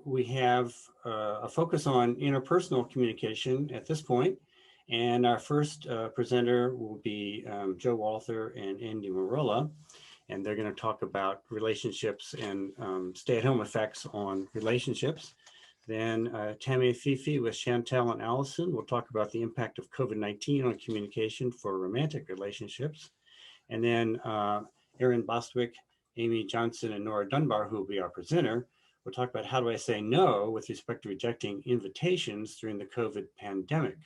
We have a focus on interpersonal communication at this point, and our first presenter will be Joe Walther and Andy Marola, and they're going to talk about relationships and stay-at-home effects on relationships. Then Tammy Fifi with Chantel and Allison will talk about the impact of COVID-19 on communication for romantic relationships. And then Erin Bostwick, Amy Johnson, and Nora Dunbar, who will be our presenter, will talk about how do I say no with respect to rejecting invitations during the COVID pandemic.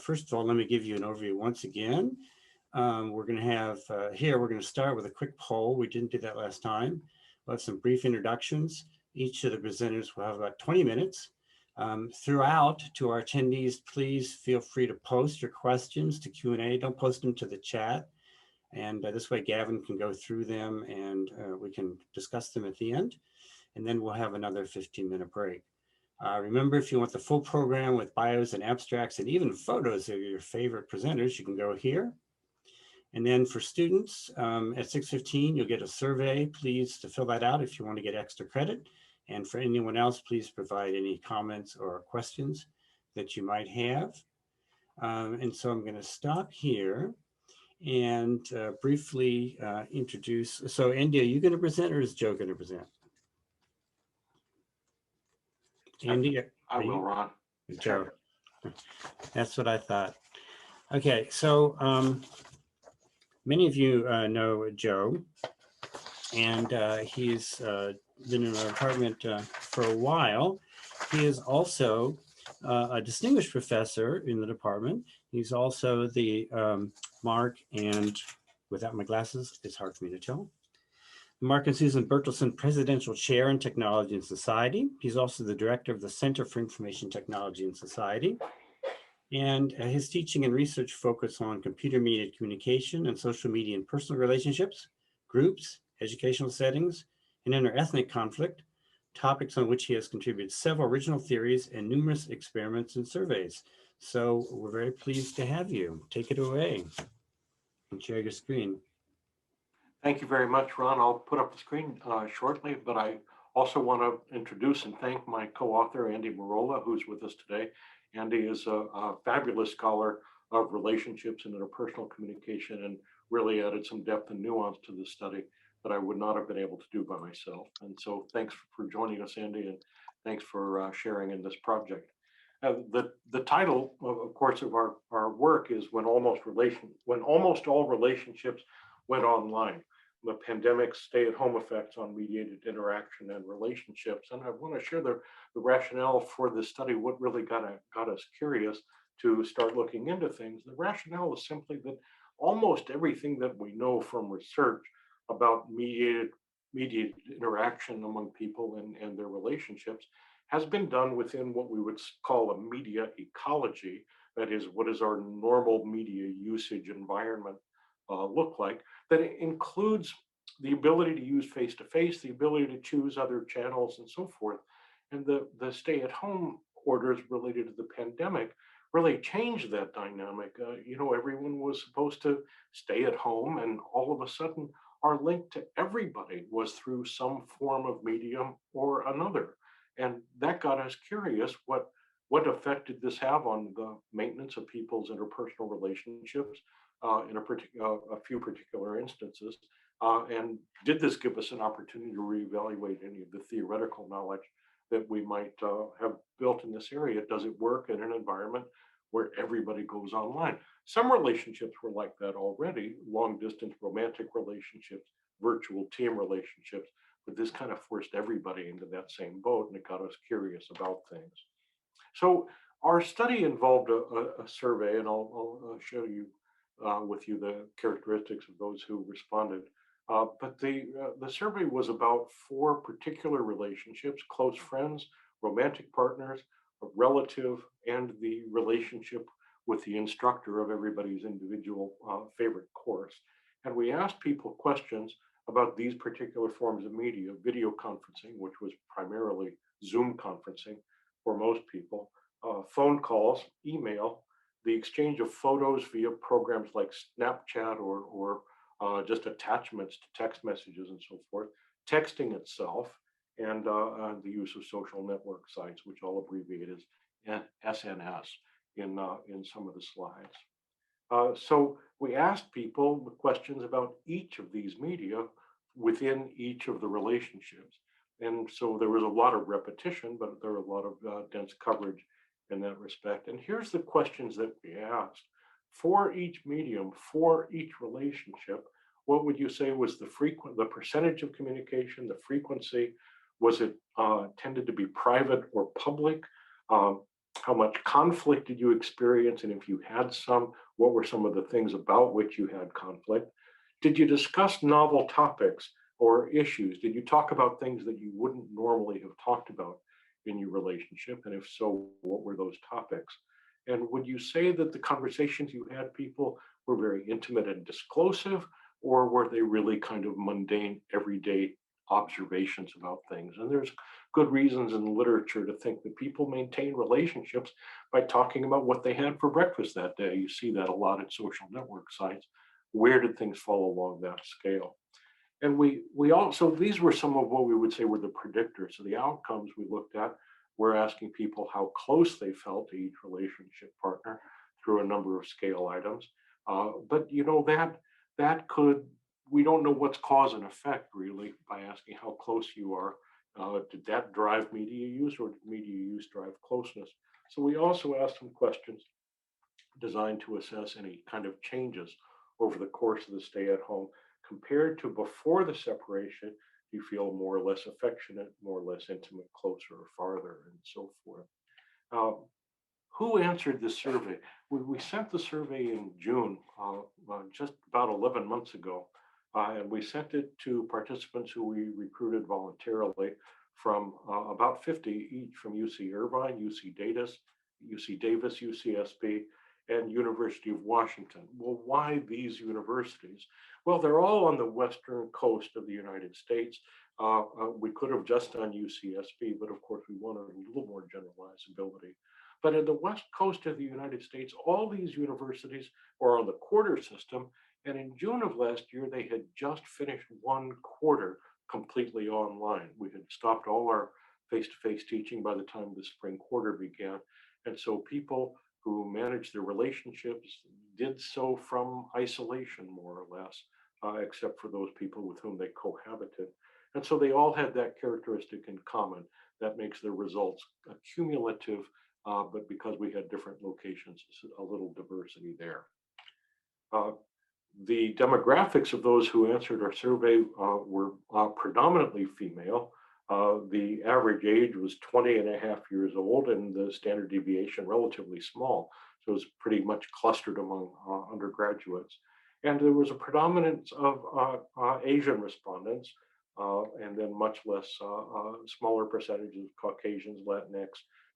First of all, let me give you an overview once again. We're going to have we're going to start with a quick poll. We didn't do that last time. We'll have some brief introductions. Each of the presenters will have about 20 minutes. Throughout, to our attendees, please feel free to post your questions to Q&A. Don't post them to the chat. And this way Gavin can go through them and we can discuss them at the end. And then we'll have another 15-minute break. Remember, if you want the full program with bios and abstracts and even photos of your favorite presenters, you can go here. And then for students, at 6:15, you'll get a survey. Please to fill that out if you want to get extra credit. And for anyone else, please provide any comments or questions that you might have. And so I'm going to stop here and briefly introduce. So Andy, are you going to present or is Joe going to present? Andy, I will, Ron. Joe. That's what I thought. Okay, so many of you know Joe, and he's been in our department for a while. He is also a distinguished professor in the department. He's also the Mark, and without my glasses, it's hard for me to tell. Mark and Susan Bertelsen Presidential Chair in Technology and Society. He's also the director of the Center for Information Technology and Society. And his teaching and research focus on computer-mediated communication and social media and personal relationships, groups, educational settings, and interethnic conflict, topics on which he has contributed several original theories and numerous experiments and surveys. So we're very pleased to have you. Take it away and share your screen. Thank you very much, Ron. I'll put up the screen shortly, but I also want to introduce and thank my co-author, Andy Marola, who's with us today. Andy is a fabulous scholar of relationships and interpersonal communication and really added some depth and nuance to this study that I would not have been able to do by myself. And so thanks for joining us, Andy, and thanks for sharing in this project. The title, of course, of our work is when almost all relationships went online. The pandemic's stay-at-home effects on mediated interaction and relationships. And I want to share the rationale for this study, what really got us curious to start looking into things. The rationale is simply that almost everything that we know from research about mediated interaction among people and their relationships has been done within what we would call a media ecology. That is, what is our normal media usage environment look like, that includes the ability to use face-to-face, the ability to choose other channels and so forth. And the stay-at-home orders related to the pandemic really changed that dynamic. Everyone was supposed to stay at home, and all of a sudden our link to everybody was through some form of medium or another. And that got us curious, what effect did this have on the maintenance of people's interpersonal relationships in a few particular instances? And did this give us an opportunity to reevaluate any of the theoretical knowledge that we might have built in this area? Does it work in an environment where everybody goes online? Some relationships were like that already, long distance romantic relationships, virtual team relationships, but this kind of forced everybody into that same boat, and it got us curious about things. So our study involved a survey, and I'll show you with you the characteristics of those who responded. But the survey was about 4 particular relationships: close friends, romantic partners, a relative, and the relationship with the instructor of everybody's individual favorite course. And we asked people questions about these particular forms of media: video conferencing, which was primarily Zoom conferencing for most people, phone calls, email, the exchange of photos via programs like Snapchat or just attachments to text messages and so forth, texting itself, and the use of social network sites, which I'll abbreviate as SNS in some of the slides. So we asked people questions about each of these media within each of the relationships. And so there was a lot of repetition, but there were a lot of dense coverage in that respect. And here's the questions that we asked. For each medium, for each relationship, what would you say was the percentage of communication, the frequency? Was it tended to be private or public? How much conflict did you experience? And if you had some, what were some of the things about which you had conflict? Did you discuss novel topics or issues? Did you talk about things that you wouldn't normally have talked about in your relationship? And if so, what were those topics? And would you say that the conversations you had people were very intimate and disclosive, or were they really kind of mundane, everyday observations about things? And there's good reasons in the literature to think that people maintain relationships by talking about what they had for breakfast that day. You see that a lot at social network sites. Where did things fall along that scale? And we also, these were some of what we would say were the predictors. So the outcomes we looked at were asking people how close they felt to each relationship partner through a number of scale items. But you know, that could, we don't know what's cause and effect really by asking how close you are. Did that drive media use, or did media use drive closeness? So we also asked some questions designed to assess any kind of changes over the course of the stay at home compared to before the separation. Do you feel more or less affectionate, more or less intimate, closer or farther, and so forth? Who answered this survey? We sent the survey in June, just about 11 months ago. And we sent it to participants who we recruited voluntarily from about 50 each from UC Irvine, UC Davis, UCSB, and University of Washington. Well, why these universities? Well, they're all on the western coast of the United States. We could have just done UCSB, but of course we wanted a little more generalizability. But in the west coast of the United States, all these universities are on the quarter system. And in June of last year, they had just finished one quarter completely online. We had stopped all our face-to-face teaching by the time the spring quarter began. And so people who managed their relationships did so from isolation, more or less, except for those people with whom they cohabited. And so they all had that characteristic in common. That makes their results cumulative, but because we had different locations, a little diversity there. The demographics of those who answered our survey were predominantly female. The average age was 20 and a half years old, and the standard deviation relatively small. So it was pretty much clustered among undergraduates. And there was a predominance of Asian respondents, and then much less smaller percentages of Caucasians, Latinx.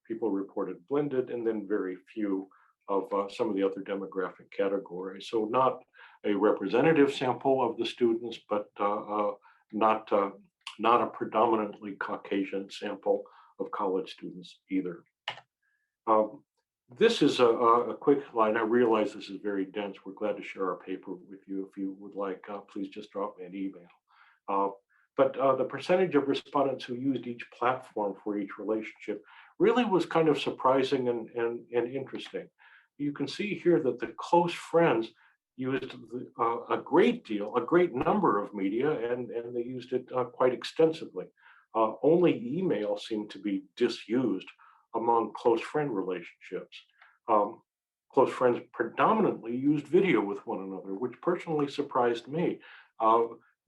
People reported blended, and then very few of some of the other demographic categories. So not a representative sample of the students, but not a predominantly Caucasian sample of college students either. This is a quick line. I realize this is very dense. We're glad to share our paper with you. If you would like, please just drop me an email. But the percentage of respondents who used each platform for each relationship really was kind of surprising and interesting. You can see here that the close friends used a great number of media, and they used it quite extensively. Only email seemed to be disused among close friend relationships. Close friends predominantly used video with one another, which personally surprised me.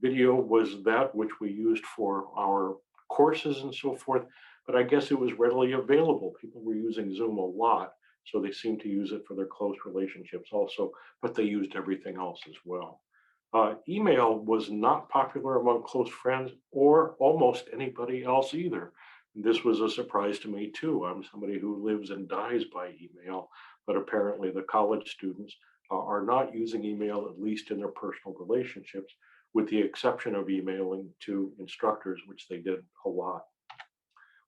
Video was that which we used for our courses and so forth, but I guess it was readily available. People were using Zoom a lot, so they seemed to use it for their close relationships also, but they used everything else as well. Email was not popular among close friends or almost anybody else either. This was a surprise to me too. I'm somebody who lives and dies by email, but apparently the college students are not using email, at least in their personal relationships, with the exception of emailing to instructors, which they did a lot.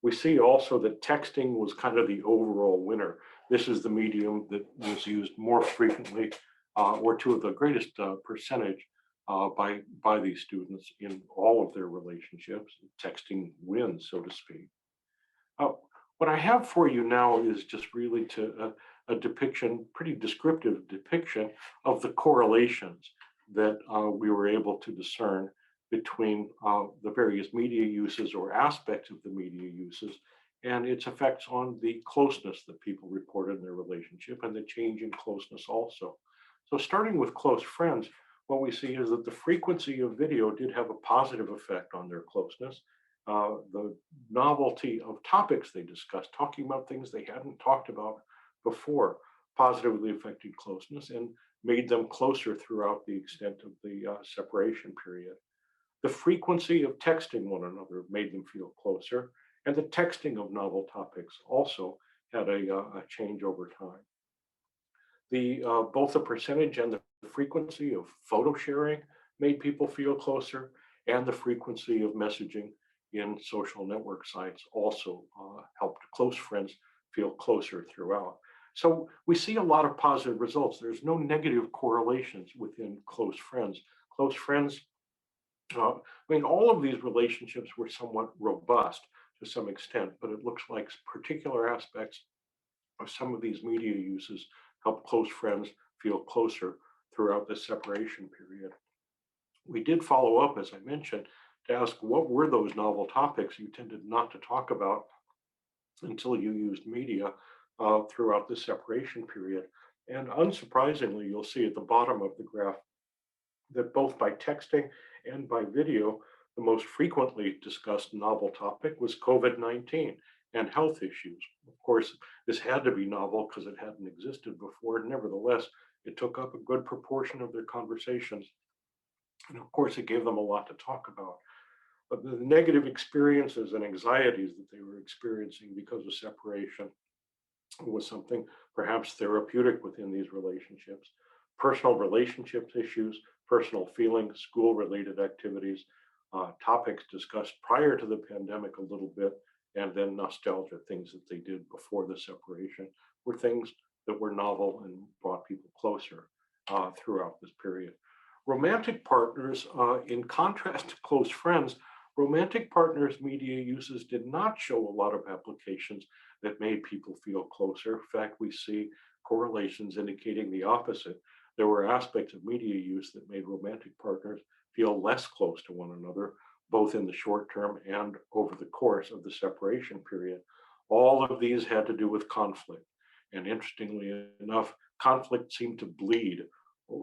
We see also that texting was kind of the overall winner. This is the medium that was used more frequently or to the greatest percentage by these students in all of their relationships. Texting wins, so to speak. Uh, what I have for you now is just really a depiction, pretty descriptive depiction of the correlations that we were able to discern between the various media uses or aspects of the media uses and its effects on the closeness that people reported in their relationship and the change in closeness also. So starting with close friends, what we see is that the frequency of video did have a positive effect on their closeness. The novelty of topics they discussed, talking about things they hadn't talked about before, positively affected closeness and made them closer throughout the extent of the separation period. The frequency of texting one another made them feel closer, and the texting of novel topics also had a change over time. Both the percentage and the frequency of photo sharing made people feel closer, and the frequency of messaging in social network sites also helped close friends feel closer throughout. So we see a lot of positive results. There's no negative correlations within close friends. Close friends, all of these relationships were somewhat robust to some extent, but it looks like particular aspects of some of these media uses help close friends feel closer throughout the separation period. We did follow up, as I mentioned, to ask what were those novel topics you tended not to talk about until you used media throughout the separation period. And unsurprisingly, you'll see at the bottom of the graph that both by texting and by video, the most frequently discussed novel topic was COVID-19 and health issues. Of course, this had to be novel because it hadn't existed before. Nevertheless, it took up a good proportion of their conversations. And of course, it gave them a lot to talk about. But the negative experiences and anxieties that they were experiencing because of separation was something perhaps therapeutic within these relationships. Personal relationships issues, personal feelings, school-related activities, topics discussed prior to the pandemic a little bit, and then nostalgia, things that they did before the separation, were things that were novel and brought people closer throughout this period. Romantic partners, in contrast to close friends, romantic partners' media uses did not show a lot of applications that made people feel closer. In fact, we see correlations indicating the opposite. There were aspects of media use that made romantic partners feel less close to one another, both in the short term and over the course of the separation period. All of these had to do with conflict. And interestingly enough, conflict seemed to bleed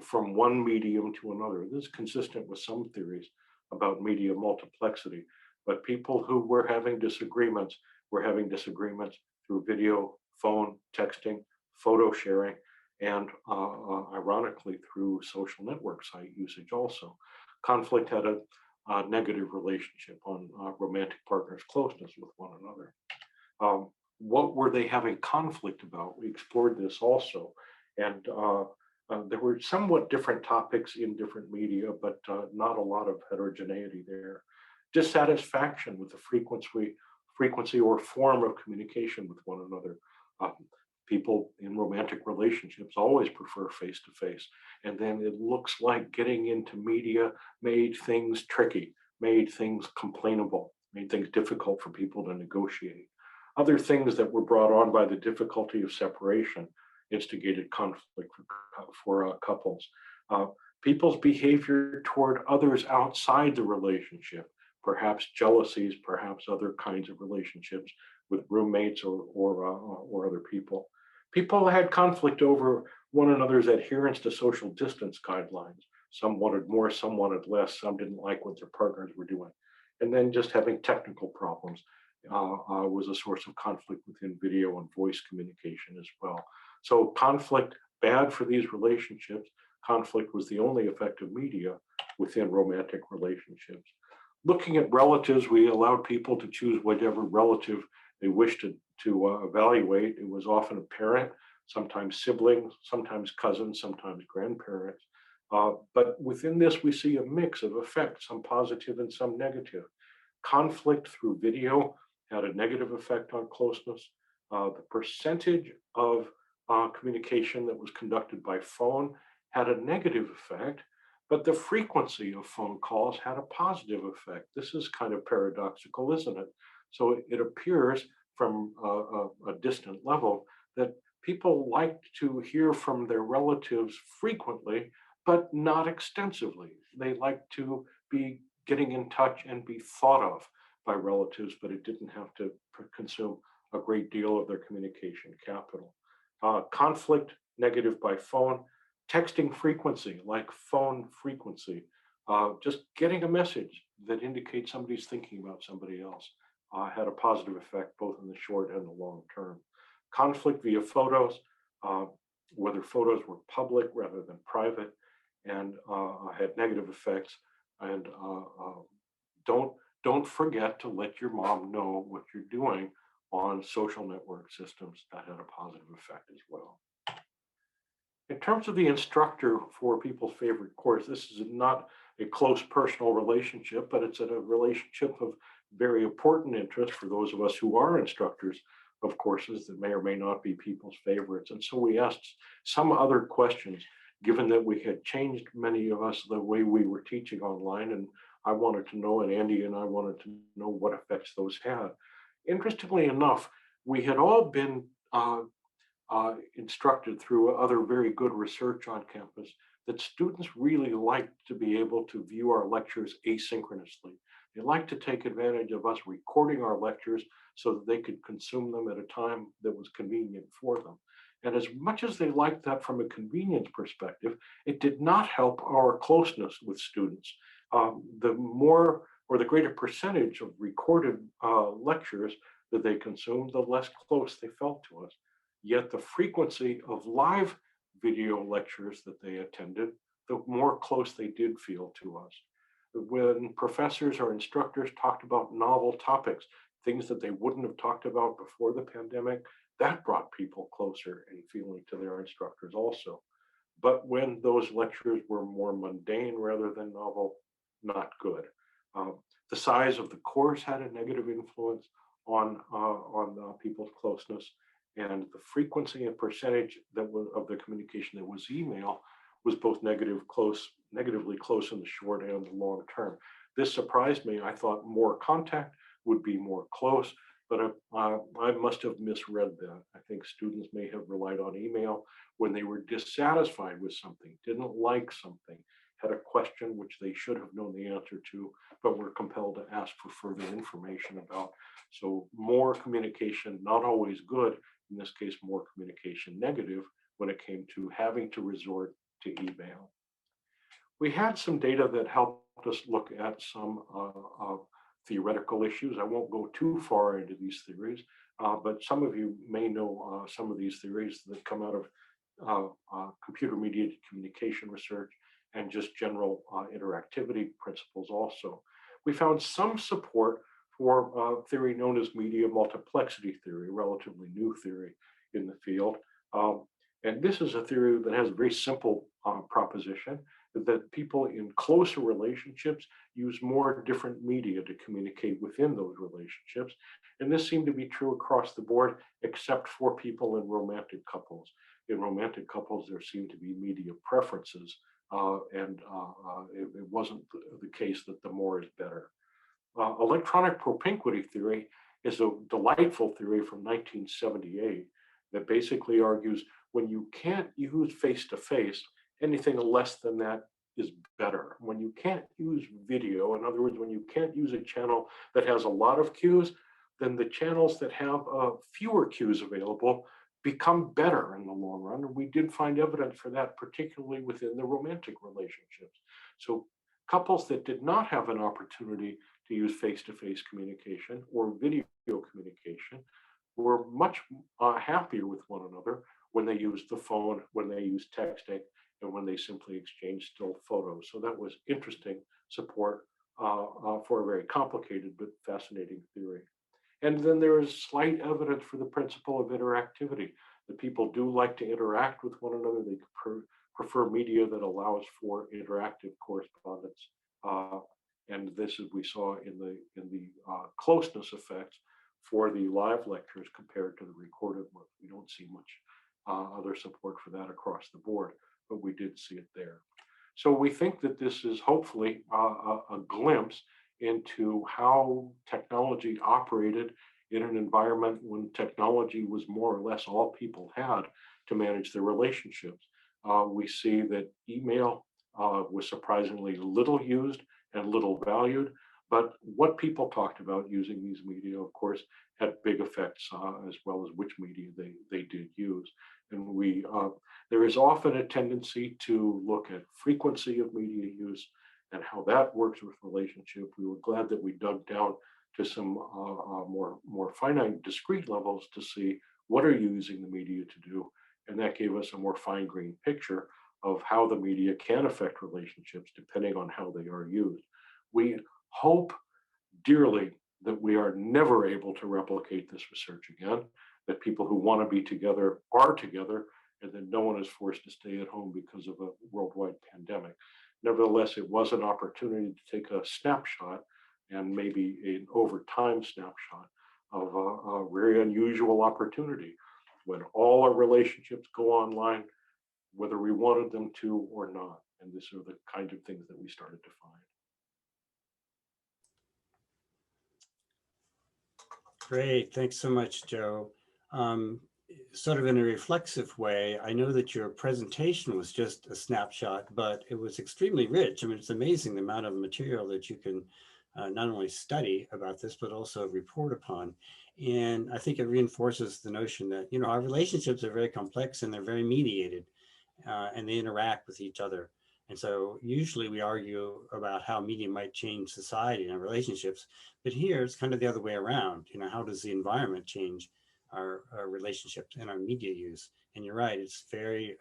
from one medium to another. This is consistent with some theories about media multiplexity, but people who were having disagreements through video, phone, texting, photo sharing, and ironically through social network site usage also. Conflict had a negative relationship on romantic partners' closeness with one another. What were they having conflict about? We explored this also, and there were somewhat different topics in different media, but not a lot of heterogeneity there. Dissatisfaction with the frequency or form of communication with one another. People in romantic relationships always prefer face-to-face. And then it looks like getting into media made things tricky, made things complainable, made things difficult for people to negotiate. Other things that were brought on by the difficulty of separation instigated conflict for couples. People's behavior toward others outside the relationship, perhaps jealousies, perhaps other kinds of relationships with roommates or other people. People had conflict over one another's adherence to social distance guidelines. Some wanted more, some wanted less, some didn't like what their partners were doing. And then just having technical problems was a source of conflict within video and voice communication as well. So conflict, bad for these relationships. Conflict was the only effective media within romantic relationships. Looking at relatives, we allowed people to choose whatever relative they wished to evaluate. It was often a parent, sometimes siblings, sometimes cousins, sometimes grandparents. But within this, we see a mix of effects, some positive and some negative. Conflict through video had a negative effect on closeness. The percentage of communication that was conducted by phone had a negative effect. But the frequency of phone calls had a positive effect. This is kind of paradoxical, isn't it? So it appears from a distant level that people like to hear from their relatives frequently, but not extensively. They like to be getting in touch and be thought of by relatives, but it didn't have to consume a great deal of their communication capital. Conflict, negative by phone. Texting frequency, like phone frequency, just getting a message that indicates somebody's thinking about somebody else, had a positive effect both in the short and the long term. Conflict via photos, uh, whether photos were public rather than private, and had negative effects. And don't don't forget to let your mom know what you're doing on social network systems. That had a positive effect as well. In terms of the instructor for people's favorite course, this is not a close personal relationship, but it's a relationship of very important interest for those of us who are instructors of courses that may or may not be people's favorites. And so we asked some other questions, given that we had changed, many of us, the way we were teaching online. And I wanted to know, and Andy and I wanted to know what effects those had. Interestingly enough, we had all been instructed through other very good research on campus that students really like to be able to view our lectures asynchronously. They like to take advantage of us recording our lectures so that they could consume them at a time that was convenient for them. And as much as they liked that from a convenience perspective, it did not help our closeness with students. The more or the greater percentage of recorded lectures that they consumed, the less close they felt to us. Yet the frequency of live video lectures that they attended, the more close they did feel to us. When professors or instructors talked about novel topics, things that they wouldn't have talked about before the pandemic, that brought people closer in feeling to their instructors also. But when those lectures were more mundane rather than novel, not good. The size of the course had a negative influence on people's closeness, and the frequency and percentage that was of the communication that was email was both negatively close in the short and the long term. This surprised me. I thought more contact would be more close, but I must have misread that. I think students may have relied on email when they were dissatisfied with something, didn't like something, had a question which they should have known the answer to, but were compelled to ask for further information about. So more communication, not always good, in this case, more communication negative when it came to having to resort to email. We had some data that helped us look at some theoretical issues. I won't go too far into these theories, but some of you may know some of these theories that come out of computer-mediated communication research and just general interactivity principles also. We found some support for a theory known as media multiplexity theory, a relatively new theory in the field. And this is a theory that has a very simple proposition that people in closer relationships use more different media to communicate within those relationships. And this seemed to be true across the board, except for people in romantic couples. In romantic couples, there seemed to be media preferences, and it wasn't the case that the more is better. Electronic propinquity theory is a delightful theory from 1978 that basically argues when you can't use face-to-face, anything less than that is better. When you can't use video, in other words, when you can't use a channel that has a lot of cues, then the channels that have fewer cues available become better in the long run. And we did find evidence for that, particularly within the romantic relationships. So couples that did not have an opportunity to use face-to-face communication or video communication were much happier with one another when they used the phone, when they used texting, and when they simply exchanged still photos. So that was interesting support for a very complicated but fascinating theory. And then there is slight evidence for the principle of interactivity, that people do like to interact with one another. They prefer media that allows for interactive correspondence. And this, as we saw in the closeness effects for the live lectures compared to the recorded ones. We don't see much other support for that across the board, but we did see it there. So we think that this is hopefully a glimpse into how technology operated in an environment when technology was more or less all people had to manage their relationships. We see that email was surprisingly little used and little valued, but what people talked about using these media, of course, had big effects as well as which media they did use. And there is often a tendency to look at frequency of media use and how that works with relationship. We were glad that we dug down to some more finite, discrete levels to see what are you using the media to do, and that gave us a more fine-grained picture of how the media can affect relationships depending on how they are used. We hope dearly that we are never able to replicate this research again, that people who want to be together are together, and that no one is forced to stay at home because of a worldwide pandemic. Nevertheless, it was an opportunity to take a snapshot, and maybe an over time snapshot, of a very unusual opportunity when all our relationships go online, whether we wanted them to or not. And these are the kind of things that we started to find. Great, thanks so much, Joe. Sort of in a reflexive way, I know that your presentation was just a snapshot, but it was extremely rich. I mean, it's amazing the amount of material that you can not only study about this, but also report upon. And I think it reinforces the notion that, you know, our relationships are very complex and they're very mediated and they interact with each other. And so usually we argue about how media might change society and our relationships, but here it's kind of the other way around. You know, how does the environment change our relationships and our media use? And you're right, it's very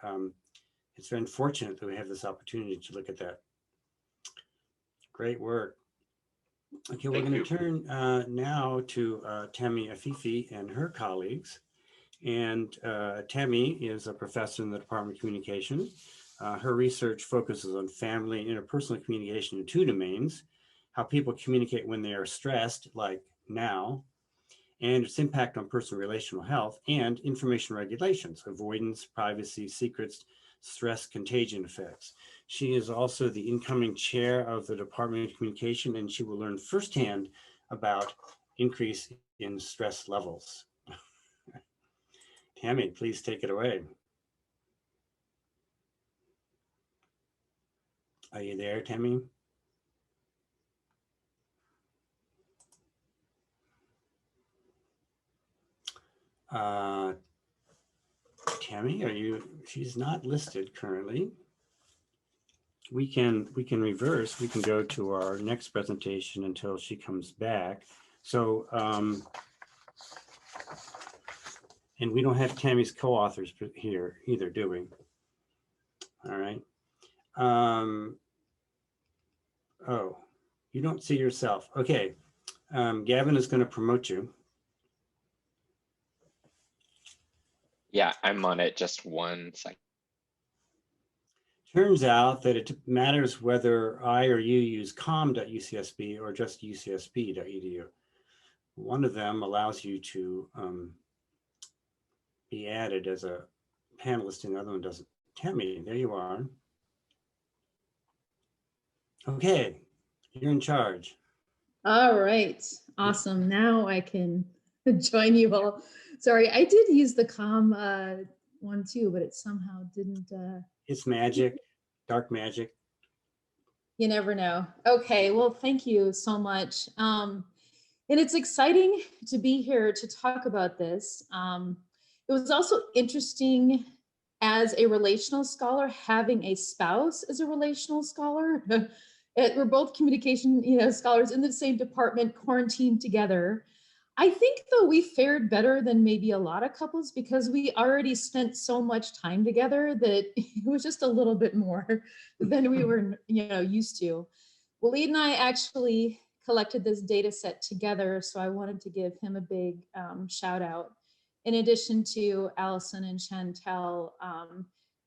unfortunate that we have this opportunity to look at that. Great work. Okay, we're going to turn now to Tammy Afifi and her colleagues. And Tammy is a professor in the Department of Communication. Her research focuses on family and interpersonal communication in two domains: how people communicate when they are stressed, like now, and its impact on personal relational health, and information regulations, avoidance, privacy, secrets, stress contagion effects. She is also the incoming chair of the Department of Communication, and she will learn firsthand about increase in stress levels. Tammy, please take it away. Are you there, Tammy? Tammy, are you? She's not listed currently. We can reverse. We can go to our next presentation until she comes back. So, and we don't have Tammy's co-authors here either, do we? All right. Oh, you don't see yourself. Okay. Gavin is going to promote you. Yeah, I'm on it. Just 1 second. Turns out that it matters whether I or you use com.ucsb or just ucsb.edu. One of them allows you to be added as a panelist and the other one doesn't. Tammy, there you are. Okay, you're in charge. All right, awesome. Now I can join you all. Sorry, I did use the com one too, but it somehow didn't. It's magic, dark magic. You never know. Okay, well, thank you so much. And it's exciting to be here to talk about this. It was also interesting as a relational scholar, having a spouse as a relational scholar. We're both communication, scholars in the same department, quarantined together. I think though we fared better than maybe a lot of couples because we already spent so much time together that it was just a little bit more than we were, used to. Waleed and I actually collected this data set together, so I wanted to give him a big shout out. In addition to Allison and Chantel,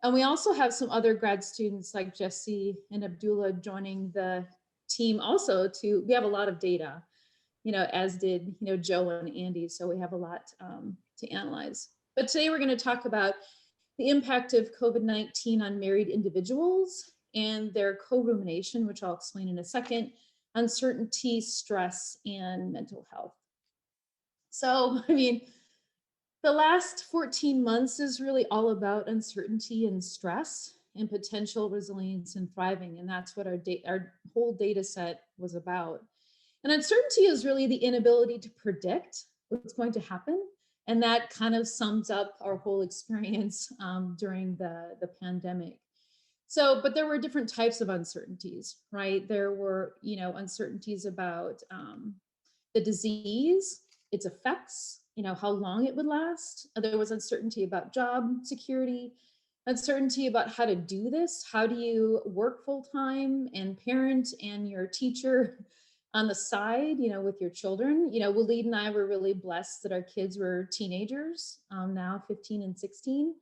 and we also have some other grad students like Jesse and Abdullah joining the team also we have a lot of data, as did, Joe and Andy. So we have a lot to analyze. But today we're going to talk about the impact of COVID-19 on married individuals and their co-rumination, which I'll explain in a second, uncertainty, stress, and mental health. So, I mean, the last 14 months is really all about uncertainty and stress and potential resilience and thriving. And that's what our whole data set was about. And uncertainty is really the inability to predict what's going to happen. And that kind of sums up our whole experience during the pandemic. So, but there were different types of uncertainties, right? There were, uncertainties about the disease, its effects, how long it would last. There was uncertainty about job security, uncertainty about how to do this. How do you work full time and parent and your teacher on the side, with your children? Waleed and I were really blessed that our kids were teenagers, now 15 and 16.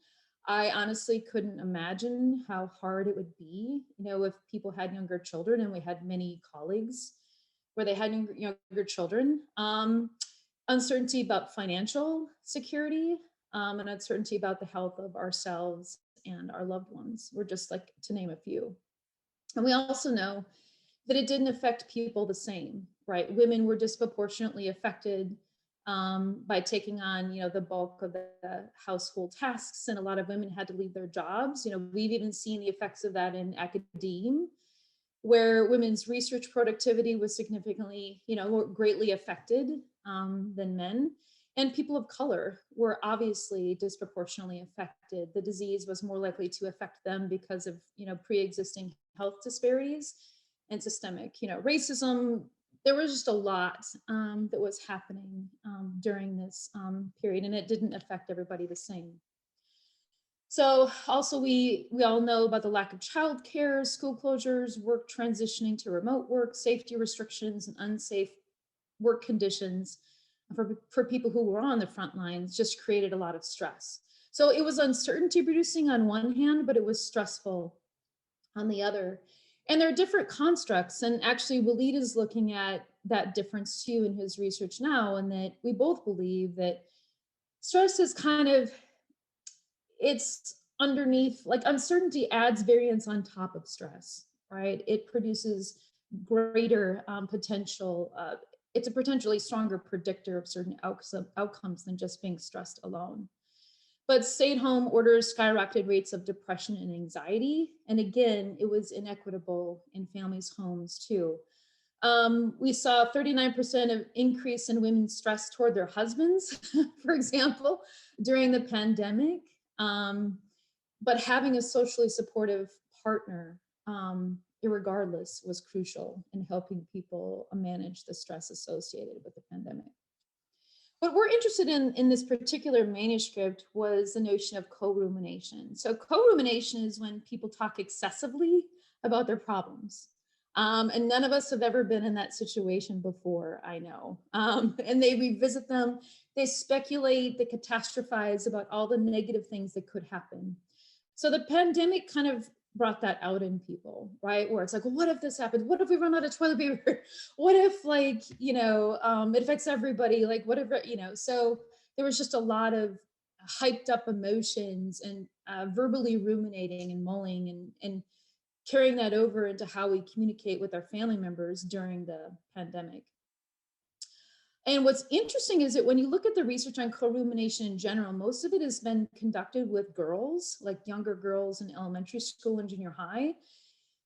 I honestly couldn't imagine how hard it would be, if people had younger children, and we had many colleagues where they had younger children. Uncertainty about financial security, and uncertainty about the health of ourselves and our loved ones. We're just like to name a few. And we also know that it didn't affect people the same, right? Women were disproportionately affected by taking on, the bulk of the household tasks, and a lot of women had to leave their jobs. We've even seen the effects of that in academia, where women's research productivity was significantly, more greatly affected than men. And people of color were obviously disproportionately affected. The disease was more likely to affect them because of, pre-existing health disparities and systemic, racism. There was just a lot that was happening during this period, and it didn't affect everybody the same. So also we all know about the lack of childcare, school closures, work transitioning to remote work, safety restrictions, and unsafe work conditions for people who were on the front lines just created a lot of stress. So it was uncertainty producing on one hand, but it was stressful on the other. And there are different constructs. And actually, Waleed is looking at that difference too in his research now, and that we both believe that stress is it's underneath, like uncertainty adds variance on top of stress, right? It produces greater potential. It's a potentially stronger predictor of certain outcomes than just being stressed alone. But stay-at-home orders skyrocketed rates of depression and anxiety. And again, it was inequitable in families' homes too. We saw 39% of increase in women's stress toward their husbands, for example, during the pandemic. But having a socially supportive partner, irregardless, was crucial in helping people manage the stress associated with the pandemic. What we're interested in this particular manuscript was the notion of co-rumination. So co-rumination is when people talk excessively about their problems. And none of us have ever been in that situation before, I know. And they revisit them, they speculate, they catastrophize about all the negative things that could happen. So the pandemic kind of brought that out in people, right? Where it's like, well, what if this happens? What if we run out of toilet paper? What if it affects everybody? Like whatever, so there was just a lot of hyped up emotions and verbally ruminating and mulling and carrying that over into how we communicate with our family members during the pandemic. And what's interesting is that when you look at the research on co-rumination in general, most of it has been conducted with girls, like younger girls in elementary school and junior high.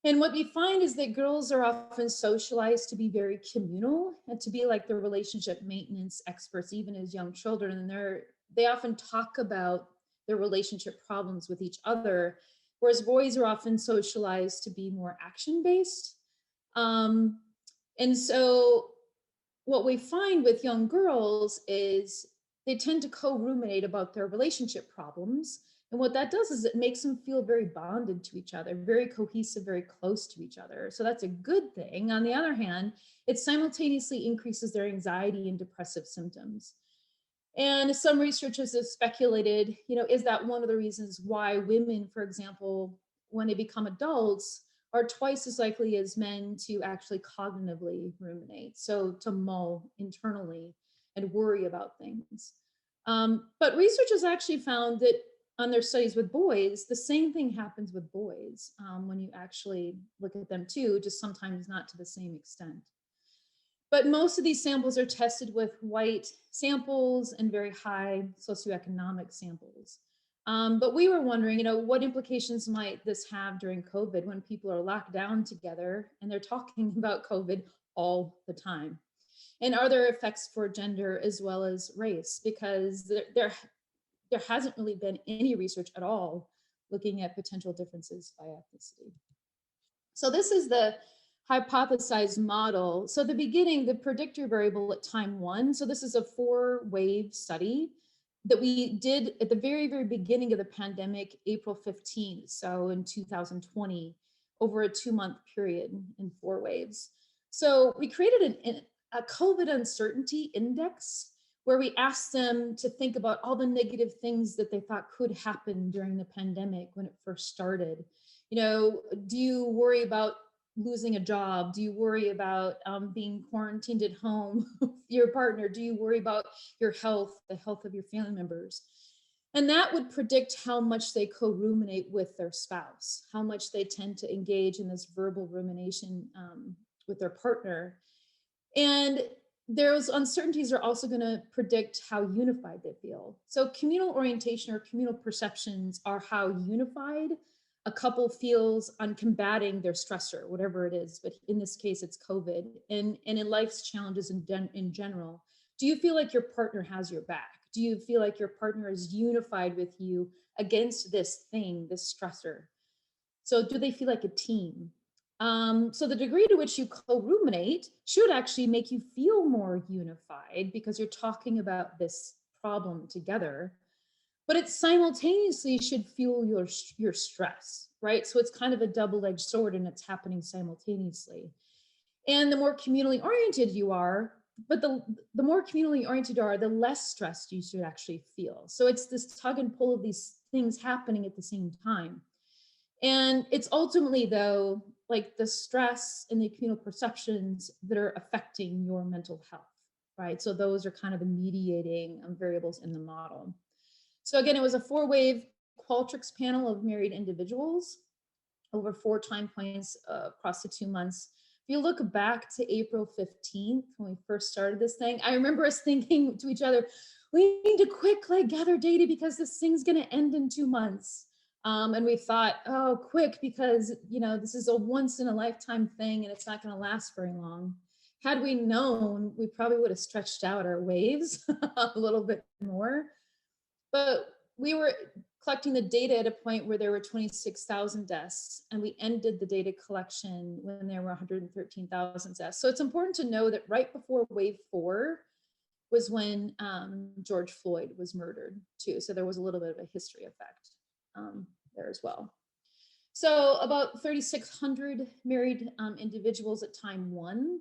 And what we find is that girls are often socialized to be very communal and to be like the relationship maintenance experts, even as young children. And they often talk about their relationship problems with each other, whereas boys are often socialized to be more action-based. And so what we find with young girls is they tend to co-ruminate about their relationship problems. And what that does is it makes them feel very bonded to each other, very cohesive, very close to each other. So that's a good thing. On the other hand, it simultaneously increases their anxiety and depressive symptoms. And some researchers have speculated, is that one of the reasons why women, for example, when they become adults, are twice as likely as men to actually cognitively ruminate, so to mull internally and worry about things. But research has actually found that on their studies with boys, the same thing happens with boys when you actually look at them too, just sometimes not to the same extent. But most of these samples are tested with white samples and very high socioeconomic samples. But we were wondering, what implications might this have during COVID when people are locked down together and they're talking about COVID all the time? And are there effects for gender as well as race? Because there hasn't really been any research at all looking at potential differences by ethnicity. So this is the hypothesized model. So the beginning, the predictor variable at time 1. So this is a 4-wave study that we did at the very, very beginning of the pandemic, April 15th. So in 2020, over a 2-month period in 4 waves. So we created a COVID uncertainty index where we asked them to think about all the negative things that they thought could happen during the pandemic when it first started. Do you worry about losing a job? Do you worry about being quarantined at home with your partner? Do you worry about your health, the health of your family members? And that would predict how much they co-ruminate with their spouse, how much they tend to engage in this verbal rumination with their partner. And those uncertainties are also going to predict how unified they feel. So communal orientation or communal perceptions are how unified a couple feels on combating their stressor, whatever it is, but in this case, it's COVID, and in life's challenges in general. Do you feel like your partner has your back? Do you feel like your partner is unified with you against this thing, this stressor? So do they feel like a team? So the degree to which you co-ruminate should actually make you feel more unified because you're talking about this problem together. But it simultaneously should fuel your stress, right? So it's kind of a double-edged sword and it's happening simultaneously. And the more communally oriented you are, but the more communally oriented you are, the less stressed you should actually feel. So it's this tug and pull of these things happening at the same time. And it's ultimately, though, like the stress and the communal perceptions that are affecting your mental health, right? So those are kind of the mediating variables in the model. So again, it was a 4-wave Qualtrics panel of married individuals over 4 time points across the 2 months. If you look back to April 15th, when we first started this thing, I remember us thinking to each other, we need to quick gather data because this thing's gonna end in 2 months. And we thought, oh, quick, because this is a once in a lifetime thing and it's not gonna last very long. Had we known, we probably would have stretched out our waves a little bit more. But we were collecting the data at a point where there were 26,000 deaths, and we ended the data collection when there were 113,000 deaths. So it's important to know that right before wave 4 was when George Floyd was murdered too. So there was a little bit of a history effect there as well. So about 3,600 married individuals at time 1.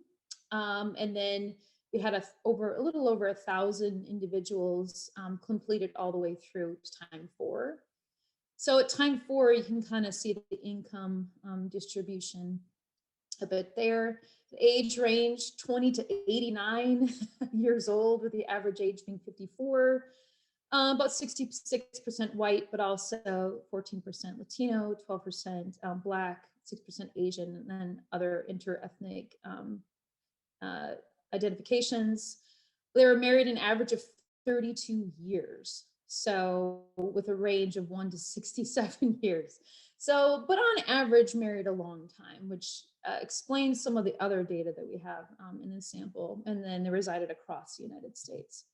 And then we had a little over 1,000 individuals completed all the way through to time 4. So at time 4, you can kind of see the income distribution a bit there. The age range 20 to 89 years old, with the average age being 54. About 66% white, but also 14% Latino, 12% Black, 6% Asian, and then other interethnic identifications. They were married an average of 32 years. So with a range of 1 to 67 years. So, but on average married a long time, which explains some of the other data that we have in this sample. And then they resided across the United States.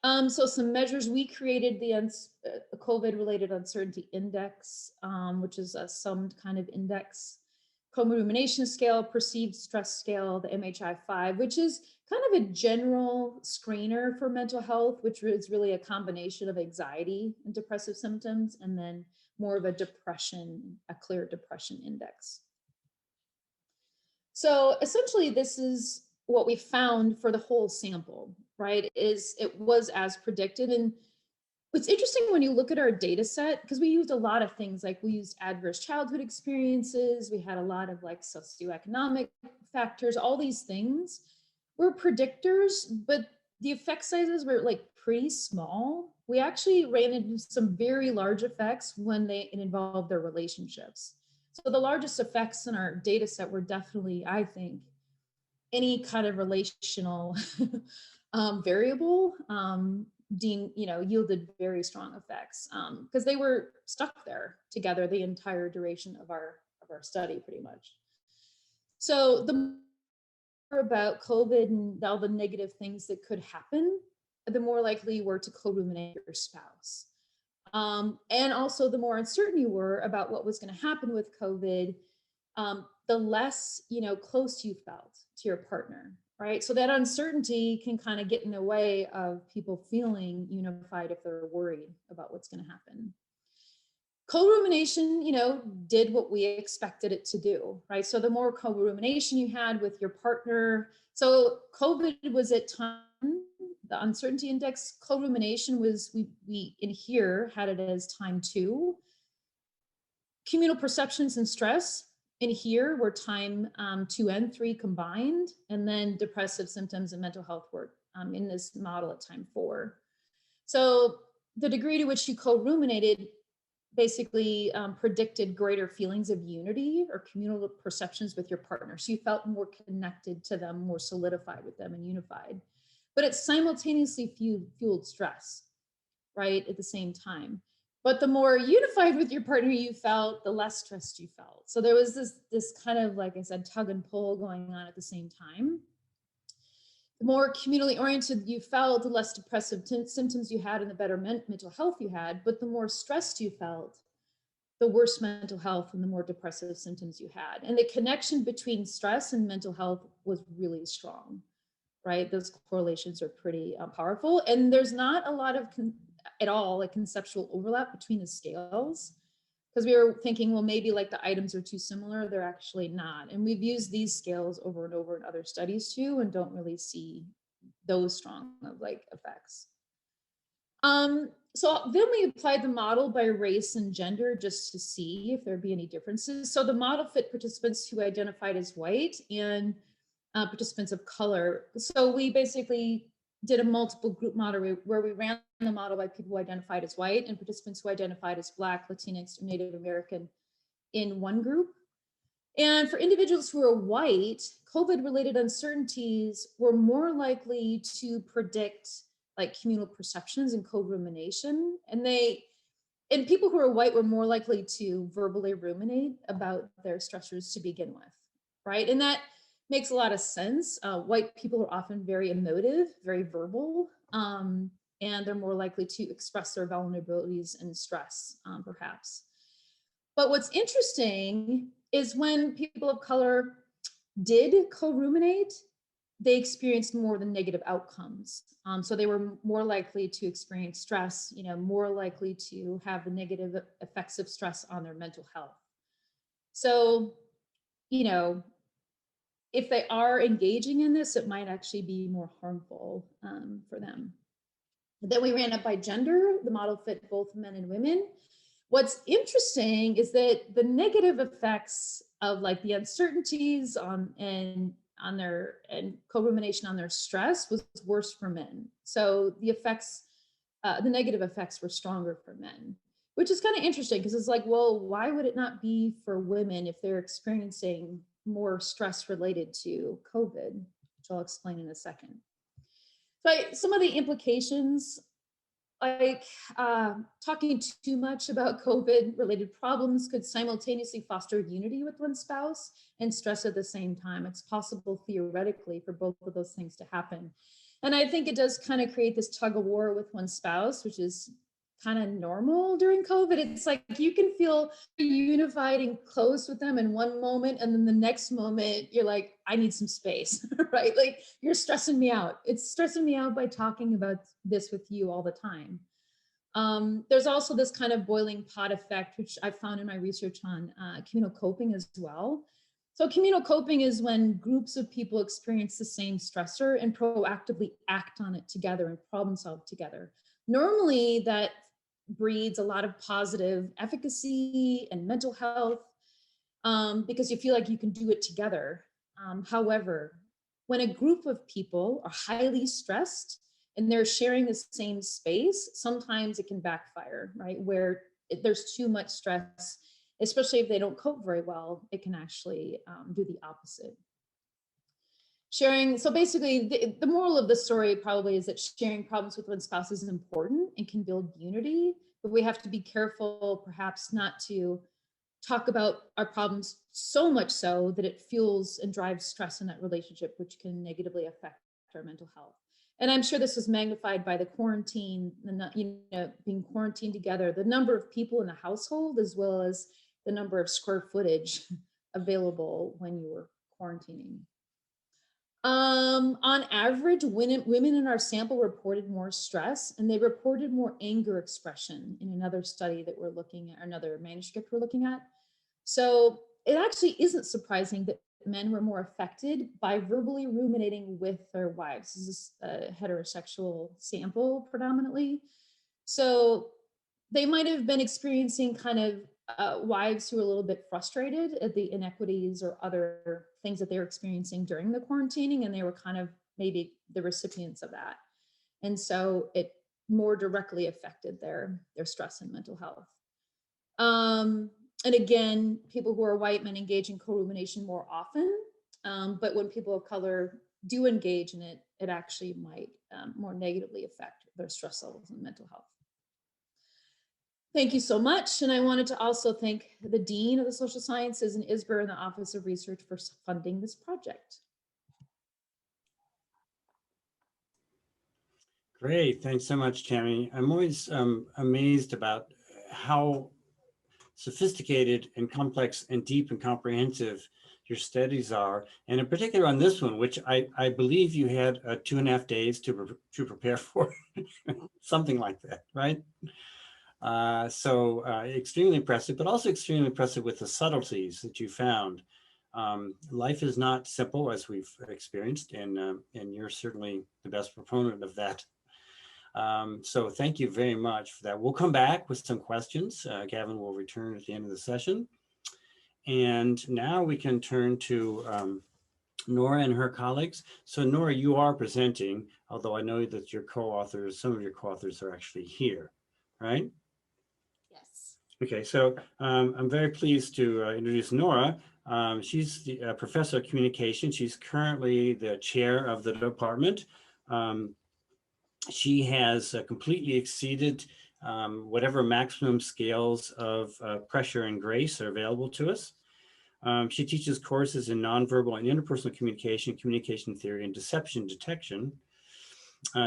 So some measures, we created the COVID-related uncertainty index, which is a summed kind of index. Co-Rumination scale, perceived stress scale, the MHI-5, which is kind of a general screener for mental health, which is really a combination of anxiety and depressive symptoms, and then more of a clear depression index. So essentially, this is what we found for the whole sample, right? It was as predicted. And what's interesting when you look at our data set, because we used a lot of things, like we used adverse childhood experiences, we had a lot of like socioeconomic factors, all these things were predictors, but the effect sizes were like pretty small. we actually ran into some very large effects when it involved their relationships. So the largest effects in our data set were definitely, I think, any kind of relational variable yielded very strong effects because they were stuck there together the entire duration of our study pretty much. So the more about COVID and all the negative things that could happen, the more likely you were to co-ruminate your spouse. And also the more uncertain you were about what was going to happen with COVID, the less, close you felt to your partner, right? So that uncertainty can kind of get in the way of people feeling unified if they're worried about what's going to happen. Co-rumination, did what we expected it to do, right? So the more co-rumination you had with your partner, so COVID was at time, the uncertainty index, co-rumination was, we in here had it as time 2. Communal perceptions and stress in here were time 2 and 3 combined, and then depressive symptoms and mental health were in this model at time 4. So the degree to which you co-ruminated basically predicted greater feelings of unity or communal perceptions with your partner. So you felt more connected to them, more solidified with them and unified. But it simultaneously fueled stress, right, at the same time. But the more unified with your partner you felt, the less stressed you felt. So there was this kind of, like I said, tug and pull going on at the same time. The more communally oriented you felt, the less depressive symptoms you had and the better mental health you had. But the more stressed you felt, the worse mental health and the more depressive symptoms you had. And the connection between stress and mental health was really strong, right? Those correlations are pretty powerful. And there's not a lot of at all like conceptual overlap between the scales, because we were thinking, well, maybe like the items are too similar. They're actually not. And we've used these scales over and over in other studies too, and don't really see those strong of like effects. So then we applied the model by race and gender just to see if there'd be any differences. So the model fit participants who identified as white and participants of color. So we basically did a multiple group model where we ran the model by people who identified as white and participants who identified as Black, Latinx, or Native American in one group. And for individuals who are white, COVID-related uncertainties were more likely to predict like communal perceptions and co-rumination. And people who are white were more likely to verbally ruminate about their stressors to begin with, right? And that makes a lot of sense. White people are often very emotive, very verbal, and they're more likely to express their vulnerabilities and stress, perhaps. But what's interesting is when people of color did co-ruminate, they experienced more than negative outcomes. So they were more likely to experience stress, more likely to have the negative effects of stress on their mental health. So, if they are engaging in this, it might actually be more harmful for them. Then we ran it by gender. The model fit both men and women. What's interesting is that the negative effects of like the uncertainties and co-rumination on their stress was worse for men. So the effects, the negative effects were stronger for men, which is kind of interesting because it's like, well, why would it not be for women if they're experiencing more stress related to COVID, which I'll explain in a second. So some of the implications, like talking too much about COVID related problems could simultaneously foster unity with one spouse and stress at the same time. It's possible theoretically for both of those things to happen. And I think it does kind of create this tug of war with one spouse, which is kind of normal during COVID. It's like you can feel unified and close with them in one moment, and then the next moment you're like, I need some space, right? Like you're stressing me out. It's stressing me out by talking about this with you all the time. There's also this kind of boiling pot effect, which I found in my research on communal coping as well. So communal coping is when groups of people experience the same stressor and proactively act on it together and problem solve together. Normally that breeds a lot of positive efficacy and mental health because you feel like you can do it together. However, when a group of people are highly stressed and they're sharing the same space, sometimes it can backfire, right? Where there's too much stress, especially if they don't cope very well, it can actually do the opposite. Sharing, so basically the moral of the story probably is that sharing problems with one spouse is important and can build unity, but we have to be careful perhaps not to talk about our problems so much so that it fuels and drives stress in that relationship, which can negatively affect our mental health. And I'm sure this was magnified by the quarantine, being quarantined together, the number of people in the household, as well as the number of square footage available when you were quarantining. On average, women in our sample reported more stress, and they reported more anger expression in another study that we're looking at, another manuscript we're looking at. So it actually isn't surprising that men were more affected by verbally ruminating with their wives. This is a heterosexual sample predominantly. So they might have been experiencing kind of wives who were a little bit frustrated at the inequities or other things that they were experiencing during the quarantining, and they were kind of maybe the recipients of that. And so it more directly affected their stress and mental health. And again, people who are white men engage in co-rumination more often, but when people of color do engage in it, it actually might more negatively affect their stress levels and mental health. Thank you so much. And I wanted to also thank the Dean of the Social Sciences and ISBER and the Office of Research for funding this project. Great, thanks so much, Tammy. I'm always amazed about how sophisticated and complex and deep and comprehensive your studies are. And in particular on this one, which I believe you had 2.5 days to prepare for, something like that, right? So extremely impressive, but also extremely impressive with the subtleties that you found. Life is not simple, as we've experienced, and you're certainly the best proponent of that. So thank you very much for that. We'll come back with some questions. Gavin will return at the end of the session. And now we can turn to Nora and her colleagues. So Nora, you are presenting, although I know that your co-authors, some of your co-authors are actually here, right? Yes. Okay, so I'm very pleased to introduce Nora. She's the professor of communication. She's currently the chair of the department. She has completely exceeded whatever maximum scales of pressure and grace are available to us. She teaches courses in nonverbal and interpersonal communication, communication theory, and deception detection.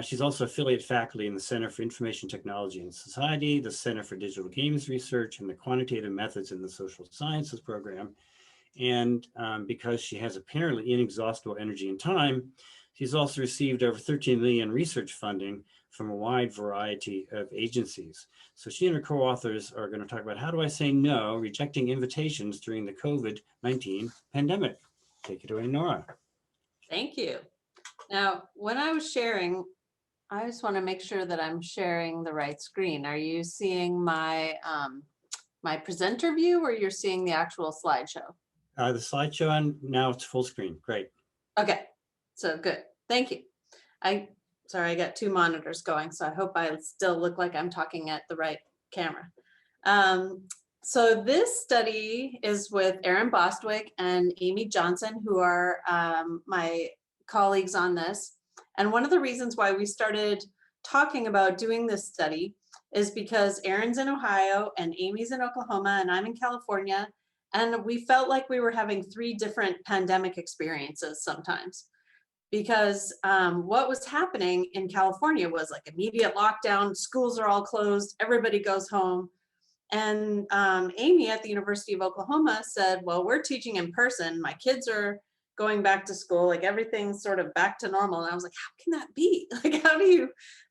She's also affiliate faculty in the Center for Information Technology and Society, the Center for Digital Games Research, and the Quantitative Methods in the Social Sciences program. And because she has apparently inexhaustible energy and time, she's also received over 13 million research funding from a wide variety of agencies. So she and her co-authors are going to talk about how do I say no, rejecting invitations during the COVID-19 pandemic. Take it away, Nora. Thank you. Now, when I was sharing, I just want to make sure that I'm sharing the right screen. Are you seeing my my presenter view, or you're seeing the actual slideshow? The slideshow, and now it's full screen. Great. Okay, so good. Thank you. Sorry, I got 2 monitors going, so I hope I still look like I'm talking at the right camera. So this study is with Erin Bostwick and Amy Johnson, who are my colleagues on this. And one of the reasons why we started talking about doing this study is because Erin's in Ohio and Amy's in Oklahoma and I'm in California. And we felt like we were having 3 different pandemic experiences sometimes. Because what was happening in California was like immediate lockdown, schools are all closed, everybody goes home. And Amy at the University of Oklahoma said, well, we're teaching in person, my kids are going back to school, like everything's sort of back to normal. And I was like, how can that be? Like,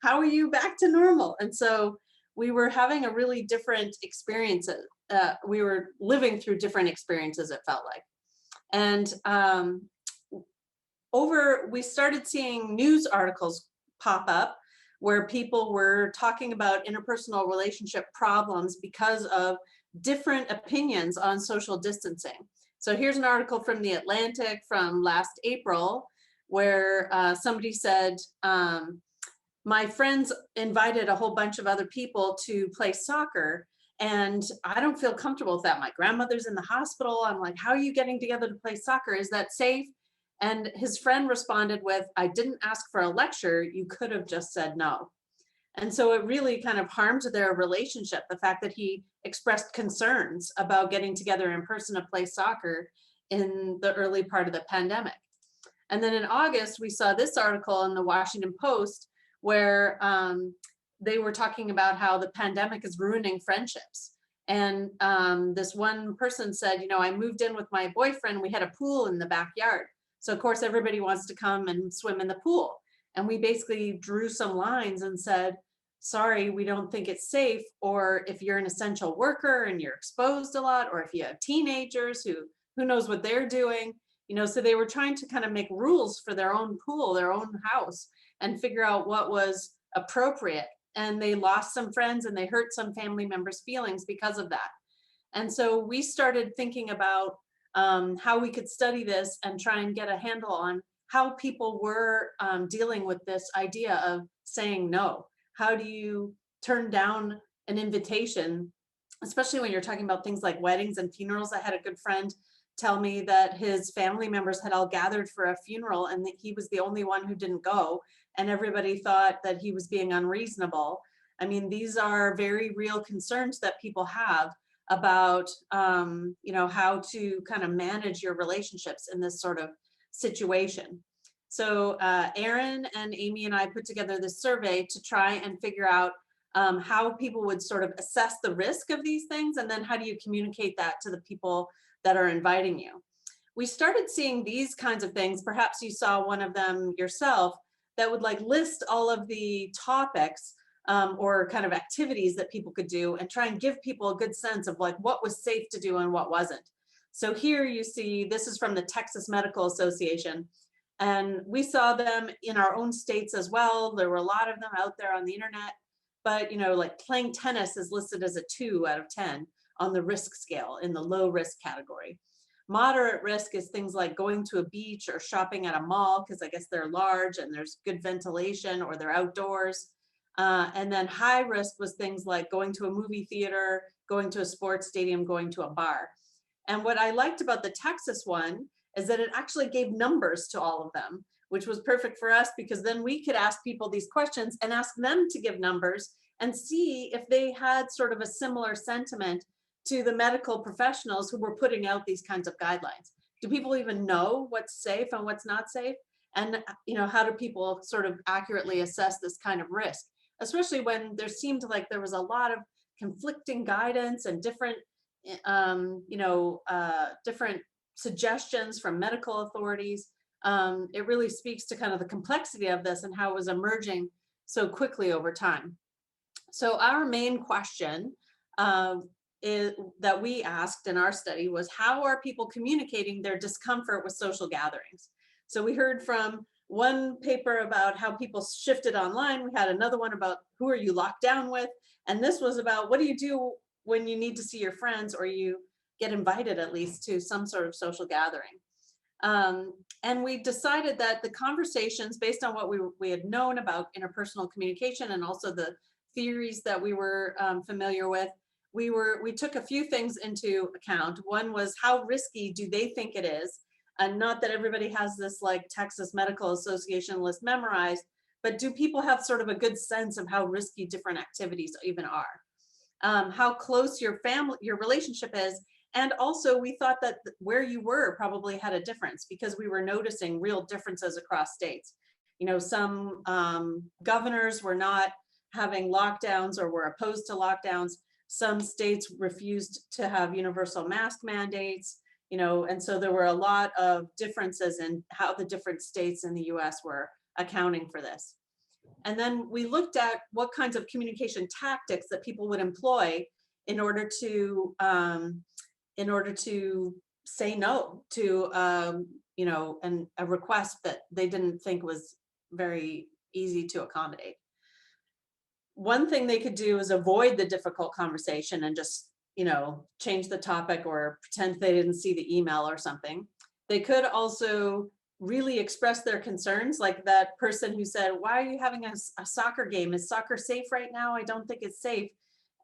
how are you back to normal? And so we were having a really different experiences. We were living through different experiences, it felt like. And we started seeing news articles pop up where people were talking about interpersonal relationship problems because of different opinions on social distancing. So here's an article from The Atlantic from last April where somebody said, my friends invited a whole bunch of other people to play soccer, and I don't feel comfortable with that. My grandmother's in the hospital. I'm like, how are you getting together to play soccer? Is that safe? And his friend responded with, I didn't ask for a lecture. You could have just said no. And so it really kind of harmed their relationship, the fact that he expressed concerns about getting together in person to play soccer in the early part of the pandemic. And then in August, we saw this article in the Washington Post where they were talking about how the pandemic is ruining friendships. And this one person said, you know, I moved in with my boyfriend, we had a pool in the backyard. So of course, everybody wants to come and swim in the pool. And we basically drew some lines and said, sorry, we don't think it's safe. Or if you're an essential worker and you're exposed a lot, or if you have teenagers who knows what they're doing, you know, so they were trying to kind of make rules for their own pool, their own house, and figure out what was appropriate. And they lost some friends and they hurt some family members' feelings because of that. And so we started thinking about how we could study this and try and get a handle on how people were dealing with this idea of saying no. How do you turn down an invitation, especially when you're talking about things like weddings and funerals? I had a good friend tell me that his family members had all gathered for a funeral and that he was the only one who didn't go, and everybody thought that he was being unreasonable. I mean, these are very real concerns that people have about you know, how to kind of manage your relationships in this sort of situation. So Erin and Amy and I put together this survey to try and figure out how people would sort of assess the risk of these things, and then how do you communicate that to the people that are inviting you. We started seeing these kinds of things. Perhaps you saw one of them yourself that would like list all of the topics or kind of activities that people could do and try and give people a good sense of like what was safe to do and what wasn't. So here you see, this is from the Texas Medical Association. And we saw them in our own states as well. There were a lot of them out there on the internet, but you know, like playing tennis is listed as a 2 out of 10 on the risk scale in the low risk category. Moderate risk is things like going to a beach or shopping at a mall, because I guess they're large and there's good ventilation or they're outdoors. And then high risk was things like going to a movie theater, going to a sports stadium, going to a bar. And what I liked about the Texas one is that it actually gave numbers to all of them, which was perfect for us because then we could ask people these questions and ask them to give numbers and see if they had sort of a similar sentiment to the medical professionals who were putting out these kinds of guidelines. Do people even know what's safe and what's not safe? And you know, how do people sort of accurately assess this kind of risk, especially when there seemed like there was a lot of conflicting guidance and different, you know, different suggestions from medical authorities. It really speaks to kind of the complexity of this and how it was emerging so quickly over time. So our main question that we asked in our study was, how are people communicating their discomfort with social gatherings? So we heard from one paper about how people shifted online. We had another one about who are you locked down with? And this was about what do you do when you need to see your friends or you get invited at least to some sort of social gathering. And we decided that the conversations based on what we had known about interpersonal communication and also the theories that we were familiar with, we took a few things into account. One was how risky do they think it is? And not that everybody has this like Texas Medical Association list memorized, but do people have sort of a good sense of how risky different activities even are? How close your relationship is. And also we thought that where you were probably had a difference because we were noticing real differences across states. You know, some governors were not having lockdowns or were opposed to lockdowns. Some states refused to have universal mask mandates, you know, and so there were a lot of differences in how the different states in the US were accounting for this. And then we looked at what kinds of communication tactics that people would employ in order to say no to, you know, a request that they didn't think was very easy to accommodate. One thing they could do is avoid the difficult conversation and just, you know, change the topic or pretend they didn't see the email or something. They could also really express their concerns, like that person who said, why are you having a soccer game? Is soccer safe right now? I don't think it's safe.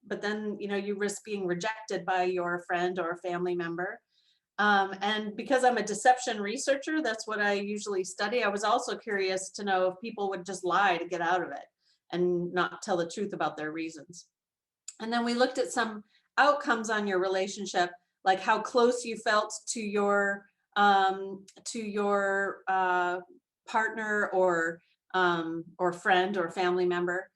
But then, you know, you risk being rejected by your friend or family member. And because I'm a deception researcher, that's what I usually study. I was also curious to know if people would just lie to get out of it and not tell the truth about their reasons. And then we looked at some outcomes on your relationship, like how close you felt to your partner or friend or family member.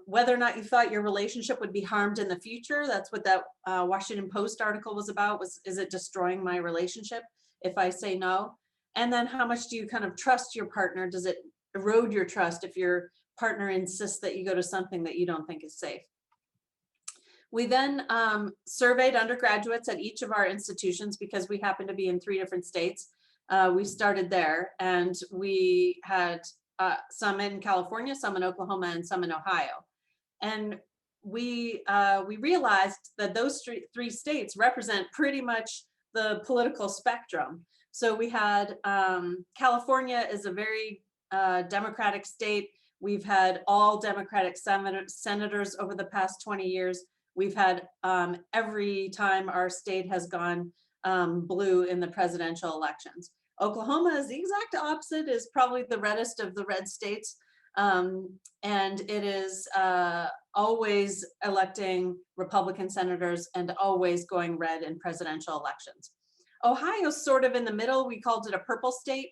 Whether or not you thought your relationship would be harmed in the future. That's what that Washington Post article was about, is it destroying my relationship if I say no? And then how much do you kind of trust your partner? Does it erode your trust if your partner insists that you go to something that you don't think is safe? We then surveyed undergraduates at each of our institutions because we happen to be in 3 different states. We started there, and we had some in California, some in Oklahoma, and some in Ohio. And we realized that those 3 states represent pretty much the political spectrum. So we had California is a very Democratic state. We've had all Democratic senators over the past 20 years. We've had every time our state has gone blue in the presidential elections. Oklahoma is the exact opposite, is probably the reddest of the red states. And it is always electing Republican senators and always going red in presidential elections. Ohio's sort of in the middle. We called it a purple state.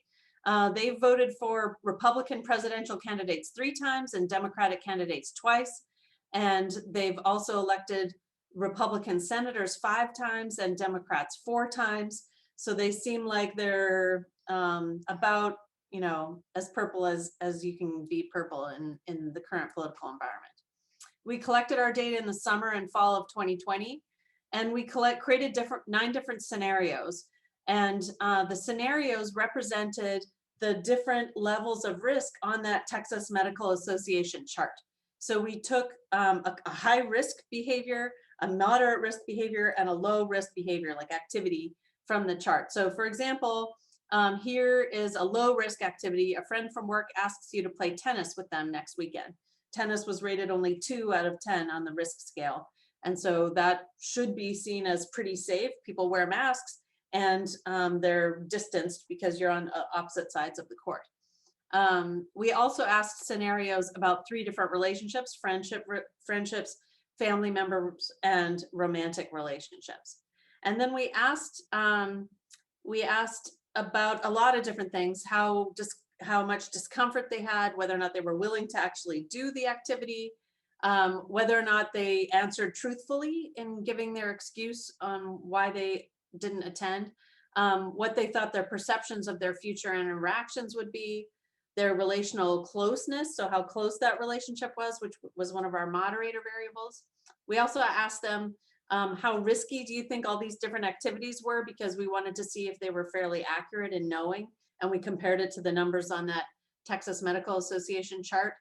They voted for Republican presidential candidates 3 times and Democratic candidates twice. And they've also elected Republican senators 5 times and Democrats 4 times. So they seem like they're about, you know, as purple as you can be purple in the current political environment. We collected our data in the summer and fall of 2020, and we created 9 different scenarios. And the scenarios represented the different levels of risk on that Texas Medical Association chart. So we took a high risk behavior, a moderate risk behavior, and a low risk behavior, like activity, from the chart. So for example, here is a low risk activity. A friend from work asks you to play tennis with them next weekend. Tennis was rated only 2 out of 10 on the risk scale. And so that should be seen as pretty safe. People wear masks and they're distanced because you're on opposite sides of the court. We also asked scenarios about 3 different relationships: friendships, family members, and romantic relationships. And then we asked about a lot of different things: how much discomfort they had, whether or not they were willing to actually do the activity, whether or not they answered truthfully in giving their excuse on why they didn't attend, what they thought their perceptions of their future interactions would be, their relational closeness, so how close that relationship was, which was one of our moderator variables. We also asked them, how risky do you think all these different activities were, because we wanted to see if they were fairly accurate in knowing, and we compared it to the numbers on that Texas Medical Association chart.